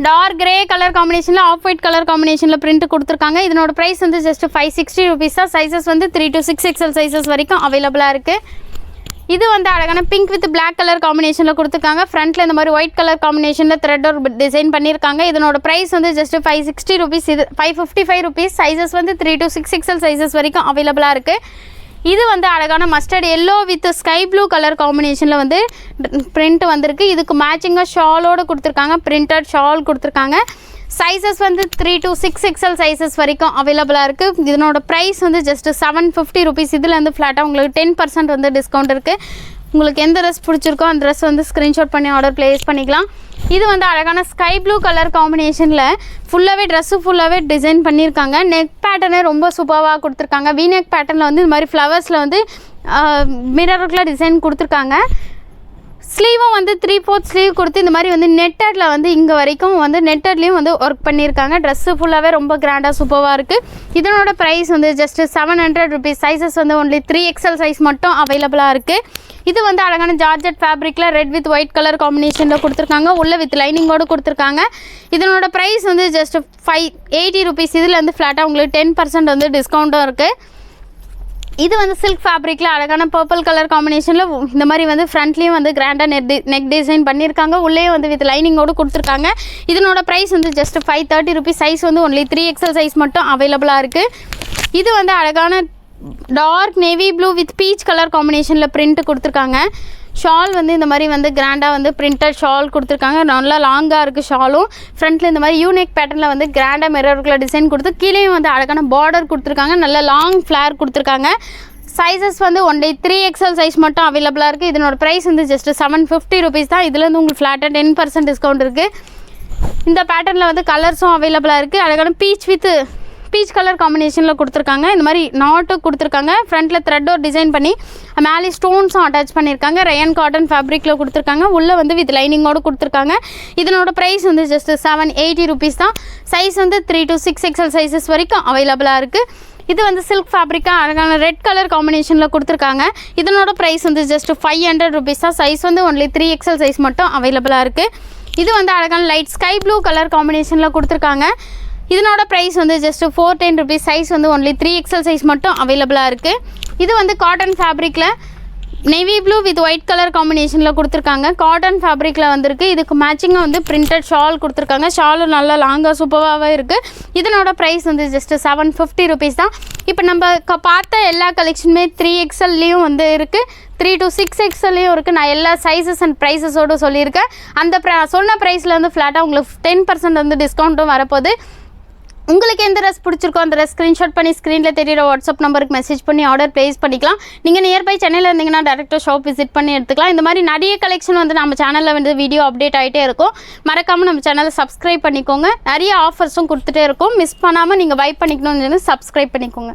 டார்க் கிரே கலர் காம்பினேஷனில் ஆஃப் ஒயிட் கலர் காம்பினேஷனில் பிரிண்ட் கொடுத்துருக்காங்க. இதனோட ப்ரைஸ் வந்து ஜஸ்ட் 560 rupees தான். சைஸஸ் வந்து 3 to 6XL சைஸஸ் வரைக்கும் அவைலபிளாக இருக்குது. இது வந்து அழகான பிங்க் வித் பிளாக் கலர் காம்பினேஷனில் கொடுத்துருக்காங்க. ஃப்ரண்ட்டில் இந்த மாதிரி ஒயிட் கலர் காம்பினேஷனில் த்ரெட் ஒரு டிசைன் பண்ணியிருக்காங்க. இதனோட ப்ரைஸ் வந்து ஜஸ்ட் 560 rupees. இது 555 rupees. சைஸஸ் வந்து 3 to 6XL சைஸஸ் வரைக்கும் அவைலபிளாக இருக்குது. இது வந்து அழகான mustard yellow with sky blue colour காம்பினேஷனில் வந்து பிரிண்ட் வந்திருக்கு. இதுக்கு மேட்சிங்காக ஷாலோடு கொடுத்துருக்காங்க. பிரிண்டட் ஷால் கொடுத்துருக்காங்க. சைஸஸ் வந்து 3 to 6XL சைஸஸ் வரைக்கும் அவைலபிளாக இருக்குது. இதனோட ப்ரைஸ் வந்து ஜஸ்ட் 750 rupees. இதில் வந்து ஃப்ளாட்டாக உங்களுக்கு 10% வந்து டிஸ்கவுண்ட் இருக்குது. உங்களுக்கு எந்த ட்ரெஸ் பிடிச்சிருக்கோ அந்த ட்ரெஸ் வந்து ஸ்க்ரீன்ஷாட் பண்ணி ஆர்டர் ப்ளேஸ் பண்ணிக்கலாம். இது வந்து அழகான ஸ்கை ப்ளூ கலர் காம்பினேஷனில் ஃபுல்லாகவே ட்ரெஸ்ஸு ஃபுல்லாகவே டிசைன் பண்ணியிருக்காங்க. நெக் பேட்டர்னே ரொம்ப சூப்பராக கொடுத்துருக்காங்க. வி நெக் பேட்டர்னில் வந்து இந்த மாதிரி ஃப்ளவர்ஸில் வந்து மிரருக்குள்ள டிசைன் கொடுத்துருக்காங்க. ஸ்லீவும் வந்து 3/4 ஸ்லீவ் கொடுத்து இந்த மாதிரி வந்து நெட்டடில் வந்து இங்கே வரைக்கும் வந்து நெட்டட்லேயும் வந்து ஒர்க் பண்ணியிருக்காங்க. ட்ரெஸ்ஸு ஃபுல்லாகவே ரொம்ப கிராண்டாக சூப்பராக இருக்குது. இதனோட ப்ரைஸ் வந்து ஜஸ்ட் 700 rupees. சைஸஸ் வந்து ஒன்லி 3XL சைஸ் மட்டும் அவைலபிளாக இருக்குது. இது வந்து அழகான ஜார்ஜெட் ஃபேப்ரிக்கில் ரெட் வித் ஒயிட் கலர் காம்பினேஷனில் கொடுத்துருக்காங்க. உள்ள வித் லைனிங்கோடு கொடுத்துருக்காங்க. இதனோட ப்ரைஸ் வந்து ஜஸ்ட் 580 rupees. இதில் வந்து ஃப்ளாட்டாக உங்களுக்கு 10% வந்து டிஸ்கவுண்ட்டும் இருக்குது. இது வந்து சில்க் ஃபேப்ரிக்கில் அழகான பர்பிள் கலர் காம்பினேஷனில் இந்த மாதிரி வந்து ஃப்ரண்ட்லேயும் வந்து கிராண்டாக நெக் டிசைன் பண்ணியிருக்காங்க. உள்ளே வந்து வித் லைனிங்கோடு கொடுத்துருக்காங்க. இதனோட ப்ரைஸ் வந்து ஜஸ்ட் 530 rupees. சைஸ் வந்து ஒன்லி 3XL சைஸ் மட்டும் அவைலபிளாக இருக்குது. இது வந்து அழகான dark navy blue with peach colour காம்பினேஷனில் பிரிண்ட் கொடுத்துருக்காங்க. ஷால் வந்து இந்த மாதிரி வந்து கிராண்டாக வந்து பிரிண்டட் ஷால் கொடுத்துருக்காங்க. நல்லா லாங்காக இருக்குது ஷாலும். ஃப்ரண்ட்டில் இந்த மாதிரி யூனிக் பேட்டர்னில் வந்து கிராண்டாக மிரருக்குள்ள டிசைன் கொடுத்து கீழேயும் வந்து அழகான பார்டர் கொடுத்துருக்காங்க. நல்ல லாங் ஃப்ளேர் கொடுத்துருக்காங்க. சைஸஸ் வந்து ஒன்லி 3XL சைஸ் மட்டும் அவைலபிளாக இருக்குது. இதனோட ப்ரைஸ் வந்து ஜஸ்ட் 750 rupees தான். இதில் வந்து உங்களுக்கு ஃப்ளாட்டாக 10% டிஸ்கவுண்ட் இருக்குது. இந்த பேட்டர்னில் வந்து கலர்ஸும் அவைலபிளாக இருக்குது. அழகான பீச் கலர் காம்பினேஷனில் கொடுத்துருக்காங்க. இந்த மாதிரி நாட்டு கொடுத்துருக்காங்க. ஃப்ரண்ட்டில் த்ரெட் ஒரு டிசைன் பண்ணி மேலே ஸ்டோன்ஸும் அட்டாச் பண்ணியிருக்காங்க. ரயான் காட்டன் ஃபேப்ரிக்கில் கொடுத்துருக்காங்க. உள்ளே வந்து வித் லைனிங்கோடு கொடுத்துருக்காங்க. இதனோட ப்ரைஸ் வந்து ஜஸ்ட் 780 rupees தான். சைஸ் வந்து 3 to 6XL சைஸஸ் வரைக்கும் அவைலபிளாக இருக்குது. இது வந்து சில்க் ஃபேப்ரிக்காக அழகான ரெட் கலர் காம்பினேஷனில் கொடுத்துருக்காங்க. இதனோட ப்ரைஸ் வந்து ஜஸ்ட் 500 rupees தான். சைஸ் வந்து ஒன்லி 3XL சைஸ் மட்டும் அவைலபிளாக இருக்குது. இது வந்து அழகான லைட் ஸ்கை ப்ளூ கலர் காம்பினேஷனில் கொடுத்துருக்காங்க. இதனோட ப்ரைஸ் வந்து ஜஸ்ட் 410 rupees. சைஸ் வந்து ஒன்லி 3XL சைஸ் மட்டும் அவைலபிளாக இருக்குது. இது வந்து காட்டன் ஃபேப்ரிக்கில் navy blue with white colour காம்பினேஷனில் கொடுத்துருக்காங்க. காட்டன் ஃபேப்ரிக்கில் வந்திருக்கு. இதுக்கு மேட்சிங்காக வந்து பிரிண்டட் ஷால் கொடுத்துருக்காங்க. ஷாலும் நல்லா லாங்காக சூப்பராகவே இருக்குது. இதனோட ப்ரைஸ் வந்து ஜஸ்ட் 750 rupees தான். இப்போ நம்ம பார்த்த எல்லா கலெக்ஷனுமே 3XLலேயும் வந்து இருக்குது. 3 to 6XLலேயும் இருக்குது. நான் எல்லா சைஸஸ் அண்ட் ப்ரைஸஸோடு சொல்லியிருக்கேன். அந்த சொன்ன ப்ரைஸில் வந்து ஃப்ளாட்டாக உங்களுக்கு 10% வந்து டிஸ்கவுண்ட்டும் வரப்போகுது. உங்களுக்கு எந்த ட்ரெஸ் பிடிச்சிருக்கோ அந்த ட்ரெஸ் ஸ்க்ரீன்ஷாட் பண்ணி ஸ்க்ரீனில் தெரியிற வாட்ஸ்அப் நம்பருக்கு மெசேஜ் பண்ணி ஆர்டர் ப்ளேஸ் பண்ணிக்கலாம். நீங்கள் நியர்பை சென்னையில் இருந்தீங்கன்னா டேரெக்டாக ஷாப் விசிட் பண்ணி எடுத்துக்கலாம். இந்த மாதிரி நிறைய கலெக்ஷன் வந்து நம்ம சேனலில் வந்து வீடியோ அப்டேட் ஆகிட்டே இருக்கும். மறக்காமல் நம்ம சேனலை சப்ஸ்கிரைப் பண்ணிக்கோங்க. நிறைய ஆஃபர்ஸும் கொடுத்துட்டே இருக்கும். மிஸ் பண்ணாமல் நீங்கள் பை பண்ணிக்கணும்னு சப்ஸ்கிரைப் பண்ணிக்கோங்க.